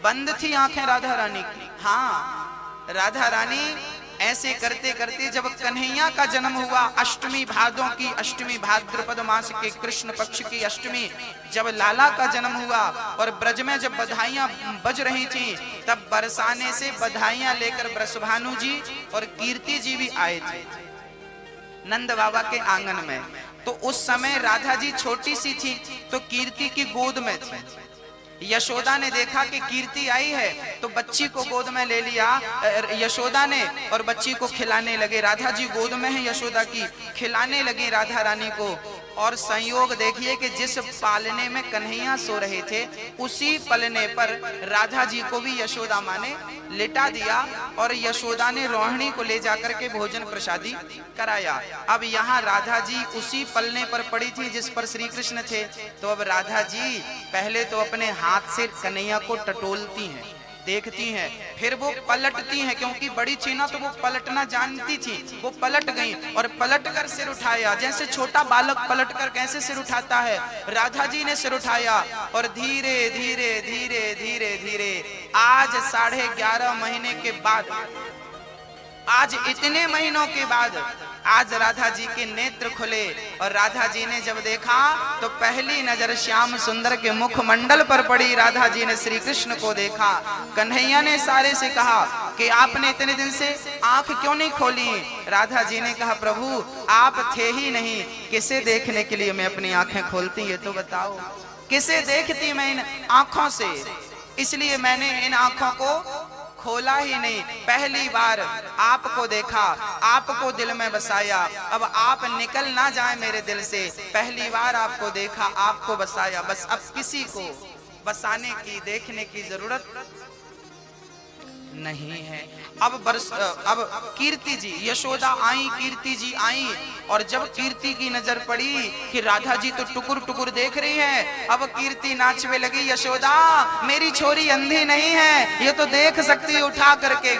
बंद थी आंखें राधा रानी की। हाँ, राधा रानी ऐसे करते करते जब कन्हैया का जन्म हुआ, अष्टमी भादों की अष्टमी, भाद्रपद मास के कृष्ण पक्ष की अष्टमी, जब लाला का जन्म हुआ और ब्रज में जब बधाइयां बज रही थी, तब बरसाने से बधाइयां लेकर वृषभानु जी और कीर्ति जी भी आए थे नंद बाबा के आंगन में। तो उस समय राधा जी छोटी सी थी तो कीर्ति की गोद में थी। यशोदा ने देखा कि कीर्ति आई है तो बच्ची को गोद में ले लिया यशोदा ने, और बच्ची को खिलाने लगे। राधा जी गोद में है यशोदा की, खिलाने लगे राधा रानी को। और संयोग देखिए कि जिस पालने में कन्हैया सो रहे थे, उसी पलने पर राधा जी को भी यशोदा माँ ने लिटा दिया और यशोदा ने रोहिणी को ले जाकर के भोजन प्रसादी कराया। अब यहाँ राधा जी उसी पलने पर पड़ी थी जिस पर श्री कृष्ण थे। तो अब राधा जी पहले तो अपने हाथ से कन्हैया को टटोलती हैं, देखती हैं, फिर वो पलटती हैं, क्योंकि बड़ी थी ना तो वो पलटना जानती थी। वो पलट गई और पलट कर सिर उठाया, जैसे छोटा बालक पलट कर कैसे सिर उठाता है, राधा जी ने सिर उठाया और धीरे धीरे धीरे धीरे धीरे आज 11.5 महीने के बाद, आज इतने महीनों के बाद आज राधा जी के नेत्र खुले। और राधा जी ने जब देखा तो पहली नजर श्याम सुंदर के मुखमंडल पर पड़ी। राधा जी ने श्री कृष्ण को देखा। कन्हैया ने सारे से कहा कि आपने इतने दिन से आंख क्यों नहीं खोली? राधा जी ने कहा प्रभु आप थे ही नहीं, किसे देखने के लिए मैं अपनी आंखें खोलती, ये तो बताओ, किसे देखती मैं इन आंखों से? इसलिए मैंने इन आंखों को खोला ही नहीं, पहली बार आपको देखा, आपको दिल में बसाया। अब आप निकल ना जाए मेरे दिल से, पहली बार आपको देखा, आपको बसाया, बस अब किसी को बसाने की देखने की जरूरत नहीं है। अब कीर्ति जी, यशोदा आई, कीर्ति जी आई, और जब कीर्ति की नजर पड़ी कि राधा जी तो टुकुर टुकुर देख रही है, अब कीर्ति नाचने लगी, यशोदा मेरी छोरी अंधी नहीं है, ये तो देख सकती है, उठा करके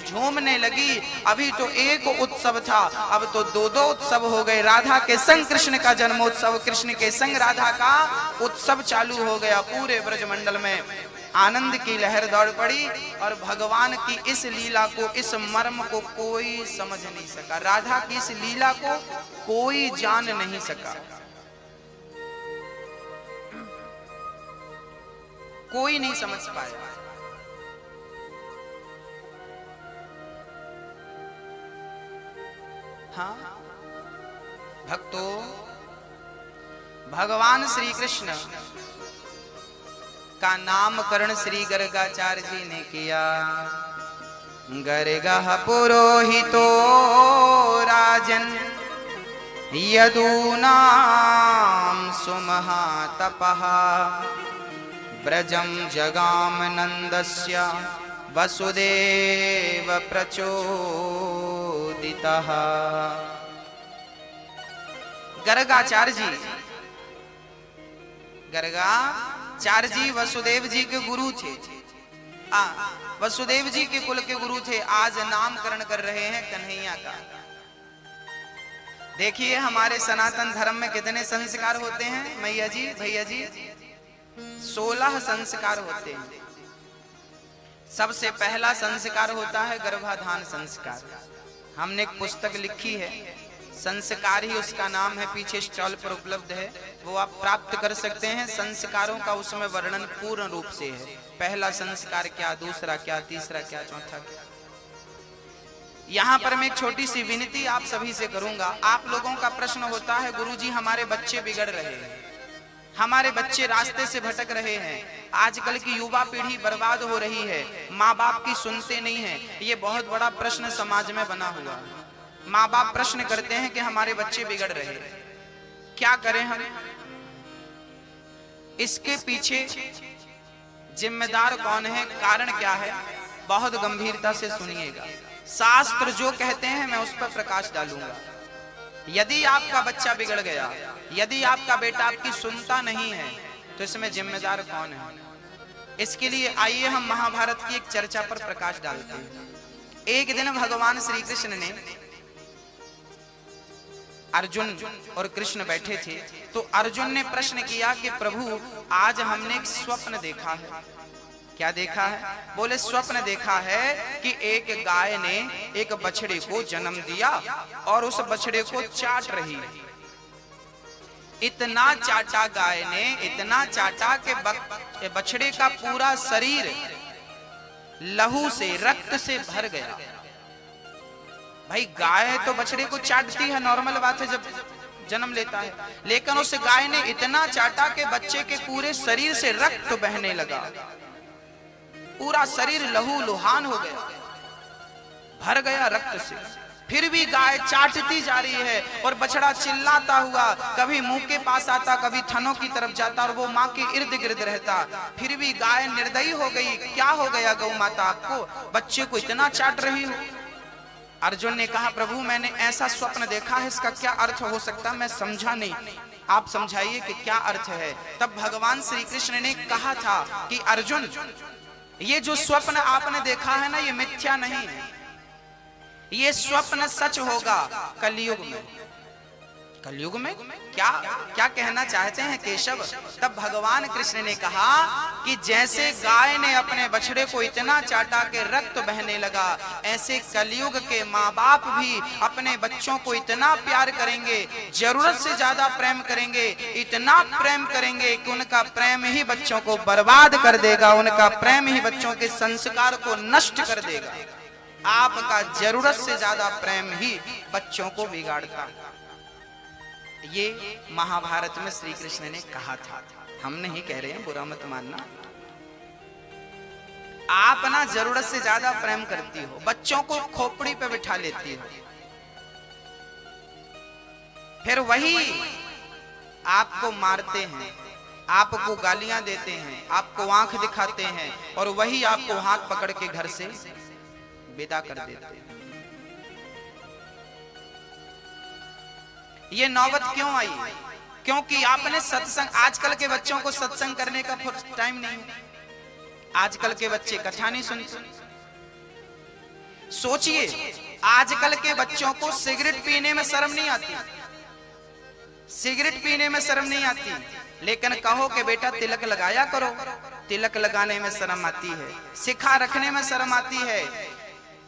झूमने लगी। अभी तो एक उत्सव था, अब तो दो दो उत्सव हो गए। राधा के संग कृष्ण का जन्मोत्सव, कृष्ण के संग राधा का उत्सव चालू हो गया। पूरे ब्रजमंडल में आनंद की लहर दौड़ पड़ी, और भगवान की इस लीला को, इस मर्म को कोई समझ नहीं सका। राधा की इस लीला को कोई जान नहीं सका, कोई नहीं समझ पाया। हाँ भक्तों, भगवान श्री कृष्ण का नामकरण श्री गर्गाचार्य जी ने किया। गर्गः पुरोहितो राजन यदूनां सुमहातपः ब्रजं जगाम नंदस्य वसुदेव प्रचोदितः। गर्गाचार्य जी, गर्गाचार्य जी वसुदेव जी के गुरु थे, वसुदेव जी के कुल के गुरु थे। आज नामकरण कर रहे हैं कन्हैया का। देखिए हमारे सनातन धर्म में कितने संस्कार होते हैं मैया जी, भैया जी, 16 संस्कार होते हैं। सबसे पहला संस्कार होता है गर्भाधान संस्कार। हमने एक पुस्तक लिखी है, संस्कार ही उसका नाम है, पीछे स्टॉल पर उपलब्ध है, वो आप प्राप्त कर सकते हैं। संस्कारों का उसमें वर्णन पूर्ण रूप से है। पहला संस्कार क्या, दूसरा क्या, तीसरा क्या, चौथा क्या। यहाँ पर मैं एक छोटी सी विनती आप सभी से करूंगा। आप लोगों का प्रश्न होता है गुरुजी हमारे बच्चे बिगड़ रहे हैं, हमारे बच्चे रास्ते से भटक रहे हैं, आजकल की युवा पीढ़ी बर्बाद हो रही है, माँ बाप की सुनते नहीं है। ये बहुत बड़ा प्रश्न समाज में बना हुआ है। माँ बाप प्रश्न करते हैं कि हमारे बच्चे बिगड़ रहे हैं, क्या करें हम। इसके पीछे जिम्मेदार कौन है, कारण क्या है, बहुत गंभीरता से सुनिएगा। शास्त्र जो कहते हैं मैं उस पर प्रकाश डालूंगा। यदि आपका बच्चा बिगड़ गया, यदि आपका बेटा आपकी सुनता नहीं है, तो इसमें जिम्मेदार कौन है। इसके लिए आइए हम महाभारत की एक चर्चा पर प्रकाश डालते हैं। एक दिन भगवान श्री कृष्ण ने, अर्जुन और कृष्ण बैठे थे, तो अर्जुन ने प्रश्न किया कि प्रभु आज हमने एक स्वप्न देखा है। क्या देखा है? बोले स्वप्न देखा है कि एक गाय ने एक बछड़े को जन्म दिया और उस बछड़े को चाट रही है। इतना चाटा गाय ने, इतना चाटा कि बछड़े का पूरा शरीर लहू से, रक्त से भर गया। भाई गाय तो बछड़े को चाटती है, नॉर्मल बात है जब जन्म लेता है, लेकिन उस गाय ने इतना चाटा कि बच्चे के पूरे शरीर से रक्त बहने लगा, पूरा शरीर लहू लुहान हो गया, भर गया रक्त से। फिर भी गाय चाटती जा रही है और बछड़ा चिल्लाता हुआ कभी मुंह के पास आता, कभी थनों की तरफ जाता और वो माँ के इर्द गिर्द रहता। फिर भी गाय निर्दयी हो गई। क्या हो गया गौ माता आपको, बच्चे को इतना चाट रही हो। अर्जुन ने कहा प्रभु मैंने ऐसा स्वप्न देखा है, इसका क्या अर्थ हो सकता, मैं समझा नहीं, आप समझाइए कि क्या अर्थ है। तब भगवान श्री कृष्ण ने कहा था कि अर्जुन ये जो स्वप्न आपने देखा है ना, ये मिथ्या नहीं है, ये स्वप्न सच होगा कलयुग में। कलयुग में क्या क्या कहना चाहते हैं केशव? तब भगवान कृष्ण ने कहा कि जैसे गाय ने अपने बछड़े को इतना चाटा कि रक्त बहने लगा, ऐसे कलयुग के माँ बाप भी अपने बच्चों को इतना प्यार करेंगे, जरूरत से ज्यादा प्रेम करेंगे, इतना प्रेम करेंगे कि उनका प्रेम ही बच्चों को बर्बाद कर देगा, उनका प्रेम ही बच्चों के संस्कार को नष्ट कर देगा। आपका जरूरत से ज्यादा प्रेम ही बच्चों को बिगाड़ता। ये महाभारत में श्री कृष्ण ने कहा था, हम नहीं कह रहे हैं, बुरा मत मानना। आप ना जरूरत से ज्यादा प्रेम करती हो, बच्चों को खोपड़ी पे बिठा लेती हो, फिर वही आपको मारते हैं, आपको गालियां देते हैं, आपको आंख दिखाते हैं और वही आपको हाथ पकड़ के घर से विदा कर देते हैं। ये नौबत क्यों आई? क्योंकि आपने सत्संग, आजकल के बच्चों को सत्संग करने का टाइम नहीं है। आजकल के बच्चे कथा नहीं सुनते। सोचिए, आजकल के बच्चों को सिगरेट पीने में शर्म नहीं आती, सिगरेट पीने में शर्म नहीं आती, लेकिन कहो कि बेटा तिलक लगाया करो, तिलक लगाने में शर्म आती है, सिखा रखने में शर्म आती है,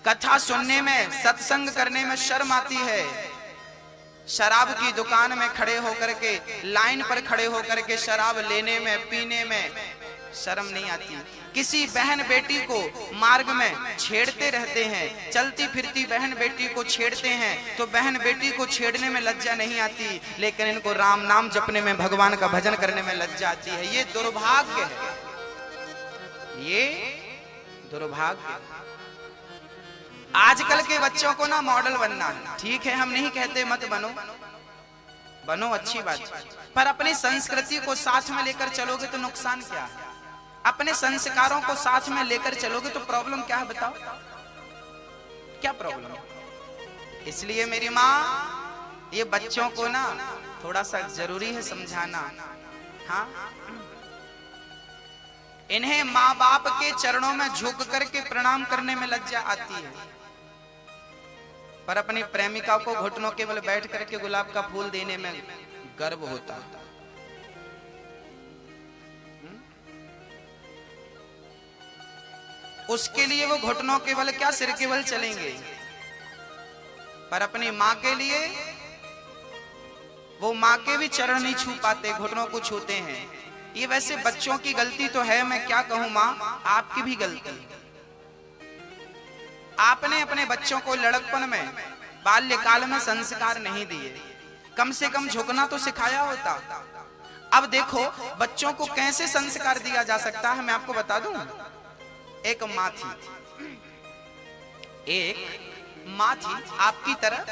कथा सुनने में, सत्संग करने में शर्म आती है। शराब की दुकान में खड़े होकर के, लाइन पर खड़े होकर के शराब लेने में, पीने में शर्म नहीं आती। किसी बहन बेटी को मार्ग में छेड़ते रहते हैं, चलती फिरती बहन बेटी को छेड़ते हैं, तो बहन बेटी को छेड़ने में लज्जा नहीं आती, लेकिन इनको राम नाम जपने में, भगवान का भजन करने में लज्जा आती है। ये दुर्भाग्य है, ये दुर्भाग्य। आजकल के बच्चों को ना मॉडल बनना है, ठीक है, हम नहीं कहते मत बनो, बनो अच्छी बात, पर अपनी संस्कृति को साथ में लेकर चलोगे तो नुकसान क्या है? अपने संस्कारों को साथ में लेकर चलोगे तो प्रॉब्लम क्या है बताओ? क्या प्रॉब्लम? इसलिए मेरी माँ, ये बच्चों को ना थोड़ा सा जरूरी है समझाना। हाँ, इन्हें माँ बाप के चरणों में झुक करके प्रणाम करने में लज्जा आती है, पर अपनी प्रेमिका को घुटनों के बल बैठ करके गुलाब का फूल देने में गर्व होता है। उसके लिए वो घुटनों के बल क्या, सिर के बल चलेंगे, पर अपनी माँ के लिए वो माँ के भी चरण नहीं छू पाते, घुटनों को छूते हैं। ये वैसे बच्चों की गलती तो है, मैं क्या कहूं माँ, आपकी भी गलती। आपने अपने बच्चों को लड़कपन में, बाल्यकाल में संस्कार नहीं दिए, कम से कम झुकना तो सिखाया होता। अब देखो बच्चों को कैसे संस्कार दिया जा सकता है, मैं आपको बता दूं। एक माँ थी, एक माँ थी आपकी तरह।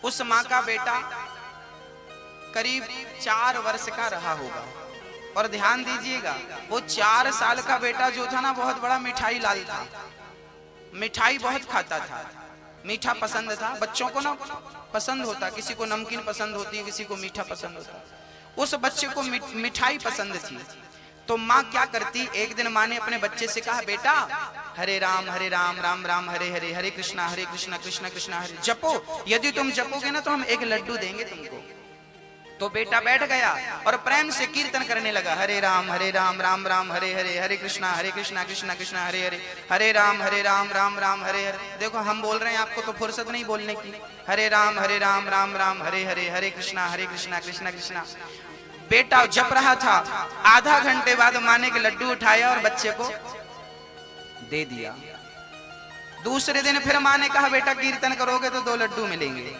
उस माँ का बेटा करीब 4 वर्ष का रहा होगा, और ध्यान दीजिएगा, वो 4 साल का बेटा जो था ना, बहुत बड़ा मिठाई लाल था, मिठाई बहुत खाता था, मीठा पसंद था। बच्चों को ना पसंद होता, किसी को नमकीन पसंद होती है, किसी को मीठा पसंद होता। उस बच्चे को मिठाई पसंद थी, तो माँ क्या करती, एक दिन माँ ने अपने बच्चे से कहा, बेटा हरे राम राम राम हरे हरे, हरे कृष्णा कृष्णा कृष्णा हरे जपो, यदि तुम जपोगे ना तो हम एक लड्डू देंगे तुमको। तो बेटा बैठ गया और प्रेम से कीर्तन करने लगा, हरे राम राम राम हरे हरे, हरे कृष्णा कृष्णा कृष्णा हरे हरे, हरे राम राम राम हरे हरे। देखो हम बोल रहे हैं, आपको तो फुर्सत नहीं बोलने की। हरे राम राम राम हरे हरे, हरे कृष्णा कृष्णा कृष्णा। बेटा जप रहा था, आधा घंटे बाद माँ ने के लड्डू उठाया और बच्चे को दे दिया। दूसरे दिन फिर माँ ने कहा, बेटा कीर्तन करोगे तो 2 लड्डू मिलेंगे।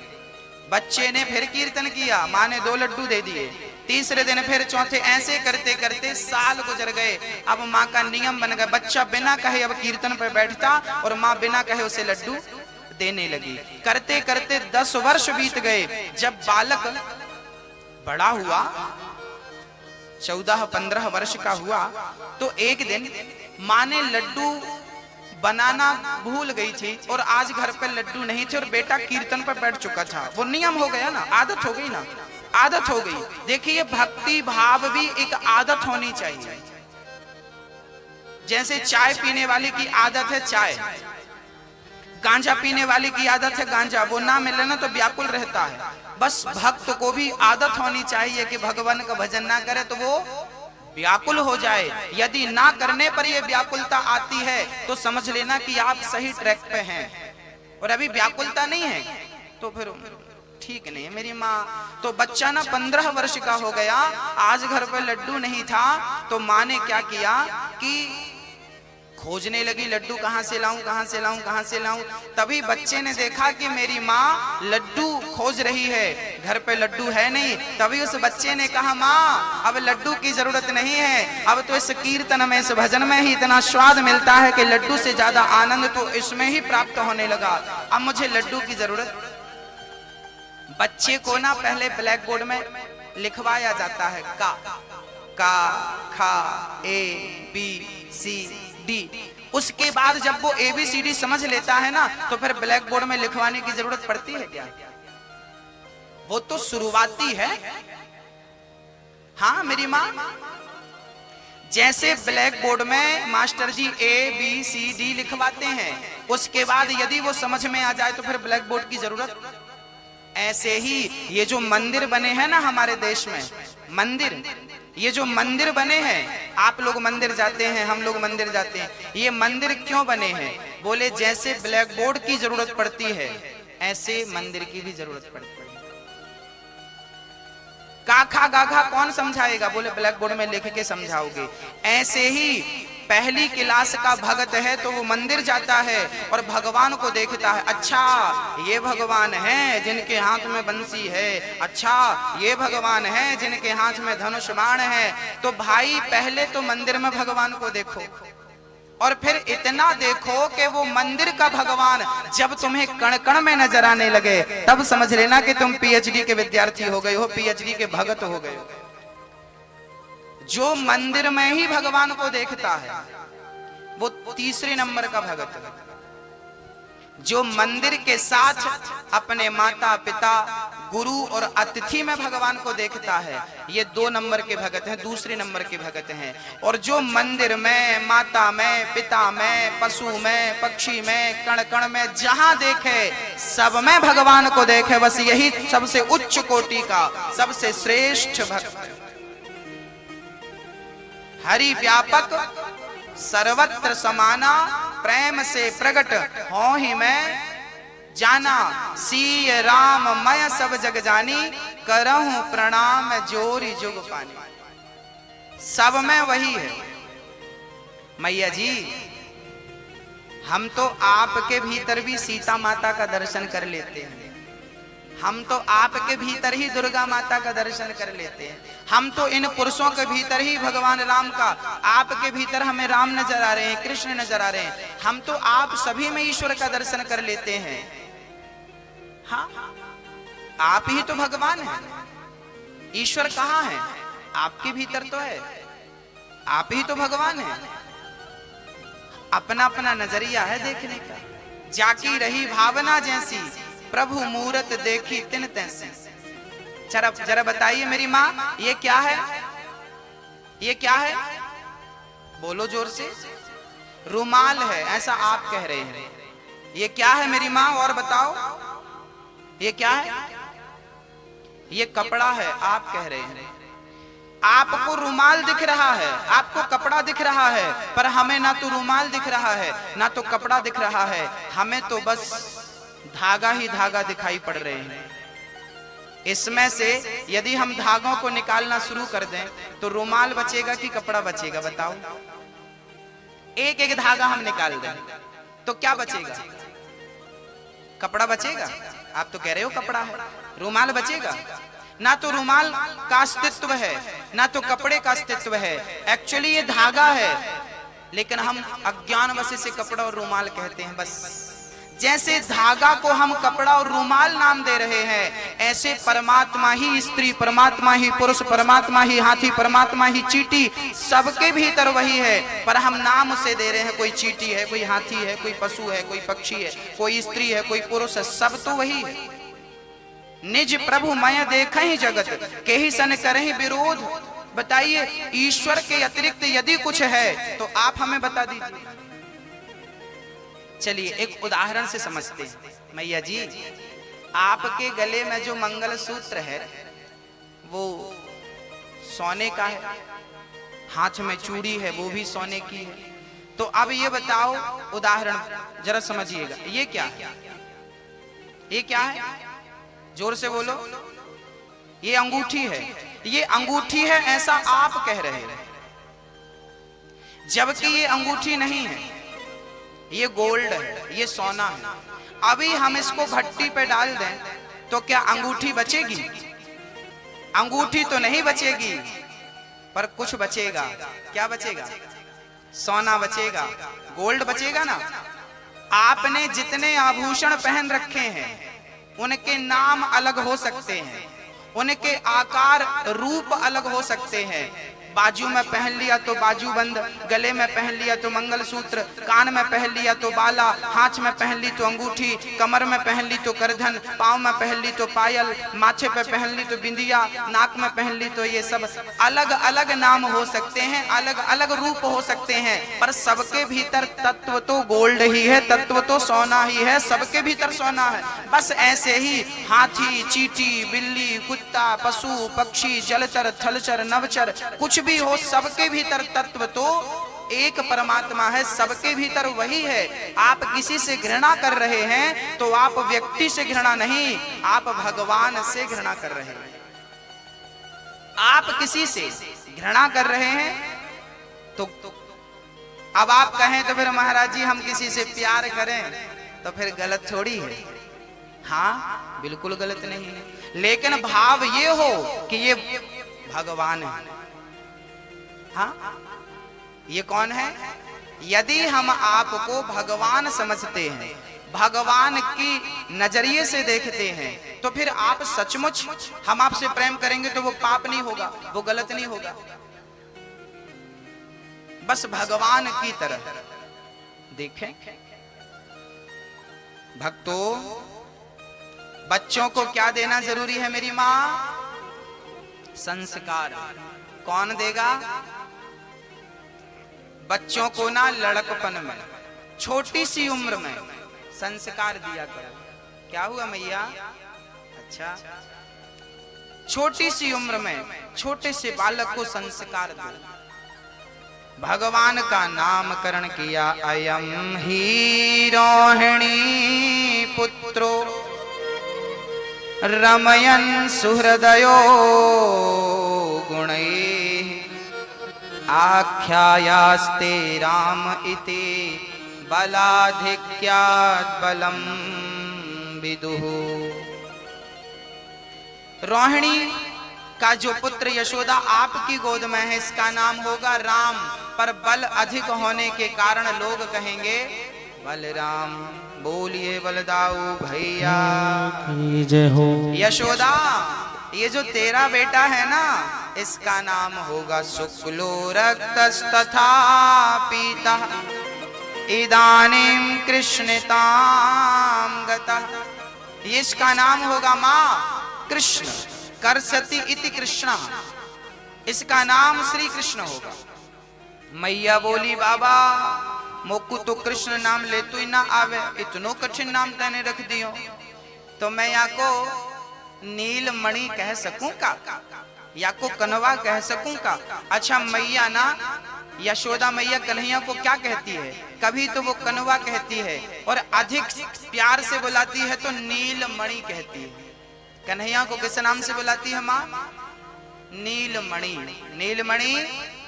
बच्चे ने फिर कीर्तन किया, माँ ने 2 लड्डू दे दिए। तीसरे दिन फिर चौथे, ऐसे करते करते साल गुजर गए। अब माँ का नियम बन गया, बच्चा बिना कहे अब कीर्तन पर बैठता और माँ बिना कहे उसे लड्डू देने लगी। करते करते 10 वर्ष बीत गए। जब बालक बड़ा हुआ, 14-15 वर्ष का हुआ, तो एक दिन माँ ने लड्डू बनाना भूल गई थी और आज घर पर लड्डू नहीं थे और बेटा कीर्तन पर बैठ चुका था। वो नियम हो गया ना, आदत हो गई ना, आदत हो गई। देखिए भक्ति भाव भी एक आदत होनी चाहिए। जैसे चाय पीने वाले की आदत है चाय, गांजा पीने वाले की आदत है गांजा, वो ना मिले ना तो व्याकुल रहता है। बस भक्त को भी आदत होनी चाहिए कि भगवान का भजन ना करे तो वो व्याकुल हो जाए। यदि ना करने पर ये व्याकुलता आती है तो समझ लेना कि आप सही ट्रैक पे हैं, और अभी व्याकुलता नहीं है तो फिर ठीक नहीं है। मेरी माँ तो बच्चा ना 15 वर्ष का हो गया, आज घर पर लड्डू नहीं था, तो माँ ने क्या किया कि खोजने लगी लड्डू कहाँ से लाऊं, कहाँ से लाऊं, कहाँ से लाऊं। तभी बच्चे ने देखा कि मेरी माँ लड्डू खोज रही है, घर पे लड्डू है नहीं। तभी उस बच्चे ने कहा, माँ अब लड्डू की जरूरत नहीं है, अब तो इस कीर्तन में, इस भजन में ही इतना स्वाद मिलता है कि लड्डू से ज्यादा आनंद तो इसमें ही प्राप्त होने लगा, अब मुझे लड्डू की जरूरत। बच्चे को ना पहले ब्लैक बोर्ड में लिखवाया जाता है का खा ए बी सी डी। उसके बाद जब वो ABCD समझ लेता है ना, तो फिर ब्लैक बोर्ड में लिखवाने की जरूरत पड़ती है क्या? वो तो शुरुआती है। हाँ मेरी माँ, जैसे ब्लैक बोर्ड में मास्टर जी ABCD लिखवाते हैं, उसके बाद यदि वो समझ में आ जाए तो फिर ब्लैक बोर्ड की जरूरत। ऐसे ही ये जो मंदिर बने हैं ना हमारे देश में, मंदिर, ये जो मंदिर बने हैं, आप लोग मंदिर जाते हैं, हम लोग मंदिर जाते हैं, ये मंदिर क्यों बने हैं? बोले जैसे ब्लैक बोर्ड की जरूरत पड़ती है ऐसे मंदिर की भी जरूरत पड़ती है। काखा गाघा कौन समझाएगा? बोले ब्लैक बोर्ड में लिख के समझाओगे। ऐसे ही पहली क्लास का भगत है तो वो मंदिर जाता है और भगवान को देखता है, अच्छा ये भगवान है जिनके हाथ में बंसी है, अच्छा ये भगवान है जिनके हाथ में धनुष बाण है। तो भाई पहले तो मंदिर में भगवान को देखो और फिर इतना देखो कि वो मंदिर का भगवान जब तुम्हें कण कण में नजर आने लगे, तब समझ लेना कि तुम PhD के विद्यार्थी हो गए हो, PhD के भगत हो गए हो। जो मंदिर में ही भगवान को देखता है वो तीसरे नंबर का भगत है। जो मंदिर के साथ अपने माता पिता गुरु और अतिथि में भगवान को देखता है, ये 2 नंबर के भगत हैं, दूसरे नंबर के भगत हैं। और जो मंदिर में, माता में, पिता में, पशु में, पक्षी में, कण कण में जहां देखे सब में भगवान को देखे, बस यही सबसे उच्च कोटि का सबसे श्रेष्ठ भक्त। हरि व्यापक सर्वत्र समाना, प्रेम से प्रगट हो ही मैं जाना, सीय राम मय सब जग जानी, करहूं प्रणाम जोरी जुग पानी। सब में वही है। मैया जी, हम तो आपके भीतर भी सीता माता का दर्शन कर लेते हैं, हम तो आपके भीतर ही दुर्गा माता का दर्शन कर लेते हैं, हम तो इन पुरुषों के भीतर ही भगवान राम का, आपके भीतर हमें राम नजर आ रहे हैं, कृष्ण नजर आ रहे हैं, हम तो आप सभी में ईश्वर का दर्शन कर लेते हैं। हाँ, आप ही तो भगवान हैं। ईश्वर कहाँ है? आपके भीतर तो है, आप ही तो भगवान हैं। अपना अपना नजरिया है देखने का। जाकी रही भावना जैसी, प्रभु मूरत देखी तिन तैसी। जरा बताइए मेरी माँ, ये क्या है? ये क्या है? बोलो जोर से। रुमाल है, ऐसा आप कह रहे हैं। ये क्या है मेरी माँ? और बताओ, ये क्या है? ये कपड़ा है, आप कह रहे हैं। आपको रुमाल दिख रहा है, आपको कपड़ा दिख रहा है, पर हमें ना तो रुमाल दिख रहा है ना तो कपड़ा दिख रहा है, हमें तो बस धागा ही धागा दिखाई पड़ रहे हैं। इसमें से यदि हम धागों को निकालना शुरू कर दें तो रुमाल बचेगा कि कपड़ा बचेगा? बताओ। एक एक धागा हम निकाल दें तो क्या बचेगा? कपड़ा बचेगा? आप तो कह रहे हो कपड़ा है। रुमाल बचेगा? ना तो रुमाल का अस्तित्व है ना तो कपड़े का अस्तित्व है। एक्चुअली ये धागा है, लेकिन हम अज्ञानवश से कपड़ा और रुमाल कहते हैं। बस जैसे धागा को हम कपड़ा और रुमाल नाम दे रहे हैं, ऐसे परमात्मा ही स्त्री, परमात्मा ही पुरुष, परमात्मा ही हाथी, परमात्मा ही चींटी, सबके भीतर वही है, पर हम नाम उसे दे रहे हैं। कोई चींटी है, कोई हाथी है, कोई पशु है, कोई पक्षी है, कोई स्त्री है, कोई पुरुष है, सब तो वही है। निज प्रभु मय देखहि जगत, केहि सन करहि विरोध। बताइए, ईश्वर के अतिरिक्त यदि कुछ है तो आप हमें बता दीजिए। चलिए एक उदाहरण से समझते हैं। मैया जी, आपके गले में जो मंगलसूत्र है वो सोने का है, हाथ में चूड़ी है वो भी सोने की है। तो अब ये बताओ, उदाहरण जरा समझिएगा, ये क्या है? ये क्या है? जोर से बोलो। ये अंगूठी है। ये अंगूठी है ऐसा आप कह रहे हैं, जबकि ये अंगूठी नहीं है, ये गोल्ड है, ये सोना है। अभी हम इसको भट्टी पे डाल दें तो क्या अंगूठी बचेगी? अंगूठी तो नहीं बचेगी, पर कुछ बचेगा। क्या बचेगा? सोना बचेगा, गोल्ड बचेगा ना। आपने जितने आभूषण पहन रखे हैं उनके नाम अलग हो सकते हैं, उनके आकार रूप अलग हो सकते हैं। बाजू में पहन लिया तो बाजूबंद, गले में पहन लिया तो मंगलसूत्र, कान में पहन लिया तो बाला, हाथ में पहन ली तो अंगूठी, कमर में पहन ली तो करधन, पाँव में पहन ली तो पायल, माथे पे पहन ली तो बिंदिया, नाक में पहन ली तो ये सब अलग अलग नाम हो सकते हैं, अलग अलग रूप हो सकते हैं, पर सबके भीतर तत्व तो गोल्ड ही है, तत्व तो सोना ही है, सबके भीतर सोना है। बस ऐसे ही हाथी, चींटी, बिल्ली, कुत्ता, पशु, पक्षी, जलचर, थलचर, नवचर, कुछ भी हो, सबके भीतर तत्व तो एक परमात्मा है, सबके भीतर वही है। आप किसी से घृणा कर रहे हैं तो आप व्यक्ति से घृणा नहीं, आप भगवान से घृणा कर रहे हैं। आप किसी से घृणा कर रहे हैं तो अब आप कहें तो फिर महाराज जी हम किसी से प्यार करें तो फिर गलत थोड़ी है। हाँ, बिल्कुल गलत नहीं है, लेकिन भाव ये हो कि ये भगवान है। हाँ, ये कौन है? यदि हम आपको भगवान समझते हैं, भगवान की नजरिए से देखते हैं, तो फिर आप सचमुच हम आपसे प्रेम करेंगे तो वो पाप नहीं होगा, वो गलत नहीं होगा। बस भगवान की तरह देखें। भक्तों, बच्चों को क्या देना जरूरी है मेरी माँ? संस्कार। कौन देगा? बच्चों को ना लड़कपन में, छोटी सी उम्र में संस्कार दिया करो। क्या हुआ मैया? अच्छा, छोटी सी उम्र में छोटे से बालक को संस्कार दो। भगवान का नामकरण किया। अयम ही रोहिणी पुत्रो रमयन सुहृदयो गुणैः आख्यायास्ते राम इति बलाधिक्यात् बलम विदुः। रोहिणी का जो पुत्र यशोदा आपकी गोद में है, इसका नाम होगा राम, पर बल अधिक होने के कारण लोग कहेंगे बलराम। बोलिए बलदाऊ भैया की जय हो। यशोदा, ये जो तेरा बेटा है ना, इसका नाम होगा शुक्लो रक्तस्तथा पीता इदानीं कृष्णतां गतः। ये इसका नाम होगा माँ कृष्ण। कर्षति इति कृष्ण, इसका नाम श्री कृष्ण होगा। मैया बोली बाबा मोकू तो कृष्ण नाम ले तो ही ना आवे, इतनो कठिन नाम तैने रख दियो, तो मैं या को नीलमणि कह सकूं का, या को कनवा कह सकूं का? अच्छा मैया ना, यशोदा मैया कन्हैया को क्या कहती है? कभी तो वो कनवा कहती है, और अधिक प्यार से बुलाती है तो नीलमणि कहती है। कन्हैया को किस नाम से बुलाती है माँ? नीलमणि। नीलमणि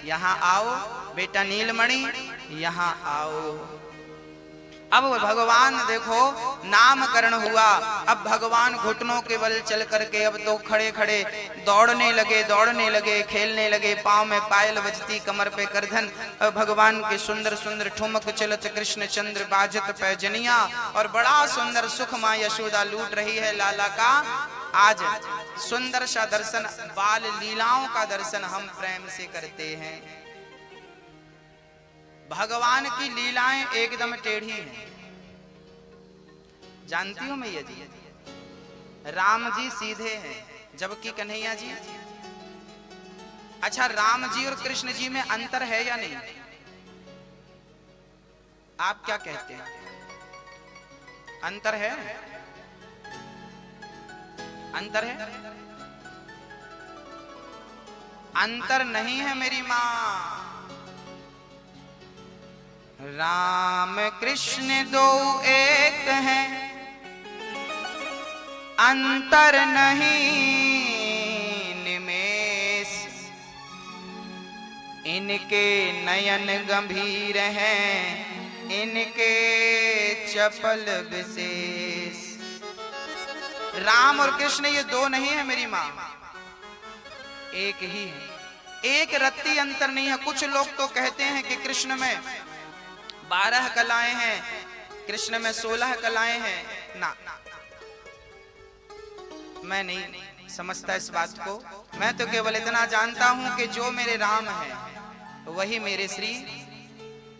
यहाँ आओ बेटा, नीलमणि यहाँ आओ। अब भगवान देखो नामकरण हुआ। अब भगवान घुटनों के बल चल करके अब तो खड़े खड़े दौड़ने लगे, खेलने लगे। पाँव में पायल बजती, कमर पे करधन, भगवान के सुंदर सुंदर ठुमक चलत कृष्ण चंद्र बाजत पैजनिया, और बड़ा सुंदर सुख माँ यशोदा लूट रही है लाला का। आज सुंदर सा दर्शन, बाल लीलाओं का दर्शन हम प्रेम से करते हैं। भगवान की लीलाएं एकदम टेढ़ी हैं, जानती हो मैया जी? राम जी सीधे हैं, जबकि कन्हैया जी। अच्छा, राम जी और कृष्ण जी में अंतर है या नहीं? आप क्या कहते हैं? अंतर है? अंतर है? अंतर नहीं है मेरी मां। राम कृष्ण दो एक हैं, अंतर नहीं निमेष। इनके नयन गंभीर हैं, इनके चपल विशेष। राम और कृष्ण ये दो नहीं है मेरी मां, एक ही है। एक रत्ती अंतर नहीं है। कुछ लोग तो कहते हैं कि कृष्ण में 12 कलाएं हैं, कृष्ण में 16 कलाएं हैं। ना, मैं नहीं समझता इस बात को। मैं तो केवल इतना जानता हूं कि जो मेरे राम है वही मेरे श्री।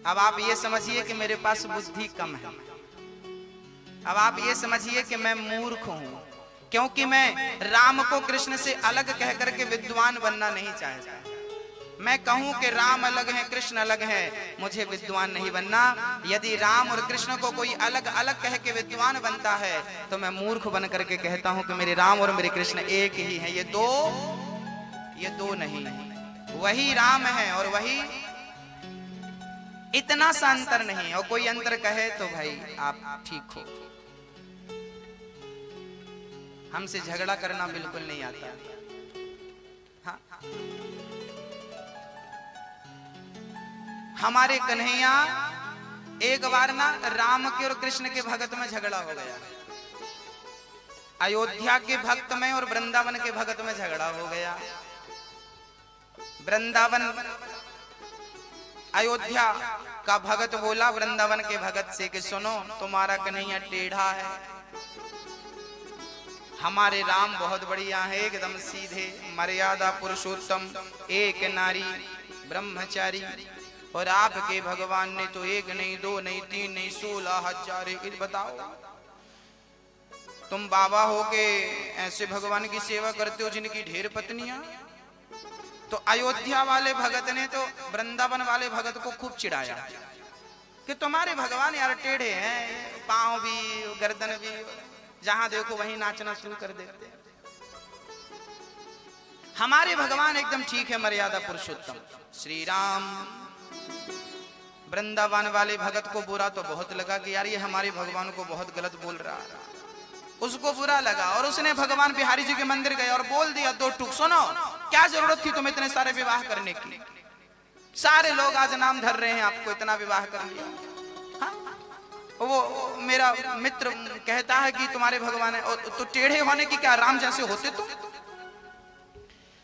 अब आप ये समझिए कि मेरे पास बुद्धि कम है। अब आप ये समझिए कि मैं मूर्ख हूं, क्योंकि मैं राम को कृष्ण से अलग कह करके विद्वान बनना नहीं चाहता। मैं कहूं कि राम अलग है कृष्ण अलग है, मुझे विद्वान नहीं बनना। यदि राम और कृष्ण को कोई अलग अलग कह के विद्वान बनता है तो मैं मूर्ख बन करके कहता हूं कि मेरे राम और मेरे कृष्ण एक ही हैं। ये दो नहीं, वही राम है और वही, इतना सा अंतर नहीं। और कोई अंतर कहे तो भाई आप ठीक हो। हमसे झगड़ा करना बिल्कुल नहीं आता। हाँ, हमारे कन्हैया एक बार ना राम के और कृष्ण के भगत में झगड़ा हो गया। अयोध्या के भक्त में और वृंदावन के भगत में झगड़ा हो गया। वृंदावन, अयोध्या का भगत बोला वृंदावन के भगत से कि सुनो, तुम्हारा कन्हैया टेढ़ा है, हमारे राम बहुत बढ़िया है, एकदम सीधे, मर्यादा पुरुषोत्तम, एक नारी ब्रह्मचारी। और आपके भगवान ने तो एक नहीं, दो नहीं, तीन नहीं, 16,000। बताओ, तुम बाबा हो के ऐसे भगवान की सेवा करते हो जिनकी ढेर पत्नियां। तो अयोध्या वाले भगत ने तो वृंदावन वाले भगत को खूब चिढ़ाया कि तुम्हारे भगवान यार टेढ़े हैं, पांव भी गर्दन भी, जहां देखो वहीं नाचना शुरू कर देते हैं। हमारे भगवान एकदम ठीक है, मर्यादा पुरुषोत्तम श्री राम। वृंदावन वाले भगत को बुरा तो बहुत लगा कि यार ये हमारे भगवान को बहुत गलत बोल रहा है। उसको बुरा लगा और उसने भगवान बिहारी जी के मंदिर गए और बोल दिया दो टूक, सुनो, क्या जरूरत थी तुम्हें इतने सारे विवाह करने की? सारे लोग आज नाम धर रहे हैं, आपको इतना विवाह कर लिया। हाँ? वो मेरा मित्र कहता है कि तुम्हारे भगवान है, और तो टेढ़े होने की क्या, राम जैसे होते तुम?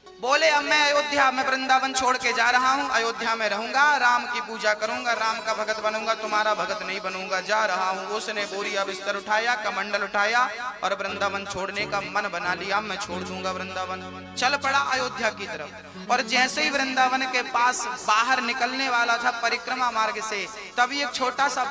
बोले अब मैं अयोध्या में वृंदावन छोड़ के जा रहा हूँ, अयोध्या में रहूंगा, राम की पूजा करूंगा, राम का भगत बनूंगा, तुम्हारा भगत नहीं बनूंगा, जा रहा हूँ। उसने बोरिया बिस्तर उठाया, कमंडल उठाया और वृंदावन छोड़ने का मन बना लिया, मैं छोड़ दूंगा वृंदावन। चल पड़ा अयोध्या की तरफ। और जैसे ही वृंदावन के पास बाहर निकलने वाला था परिक्रमा मार्ग से, तभी एक छोटा सा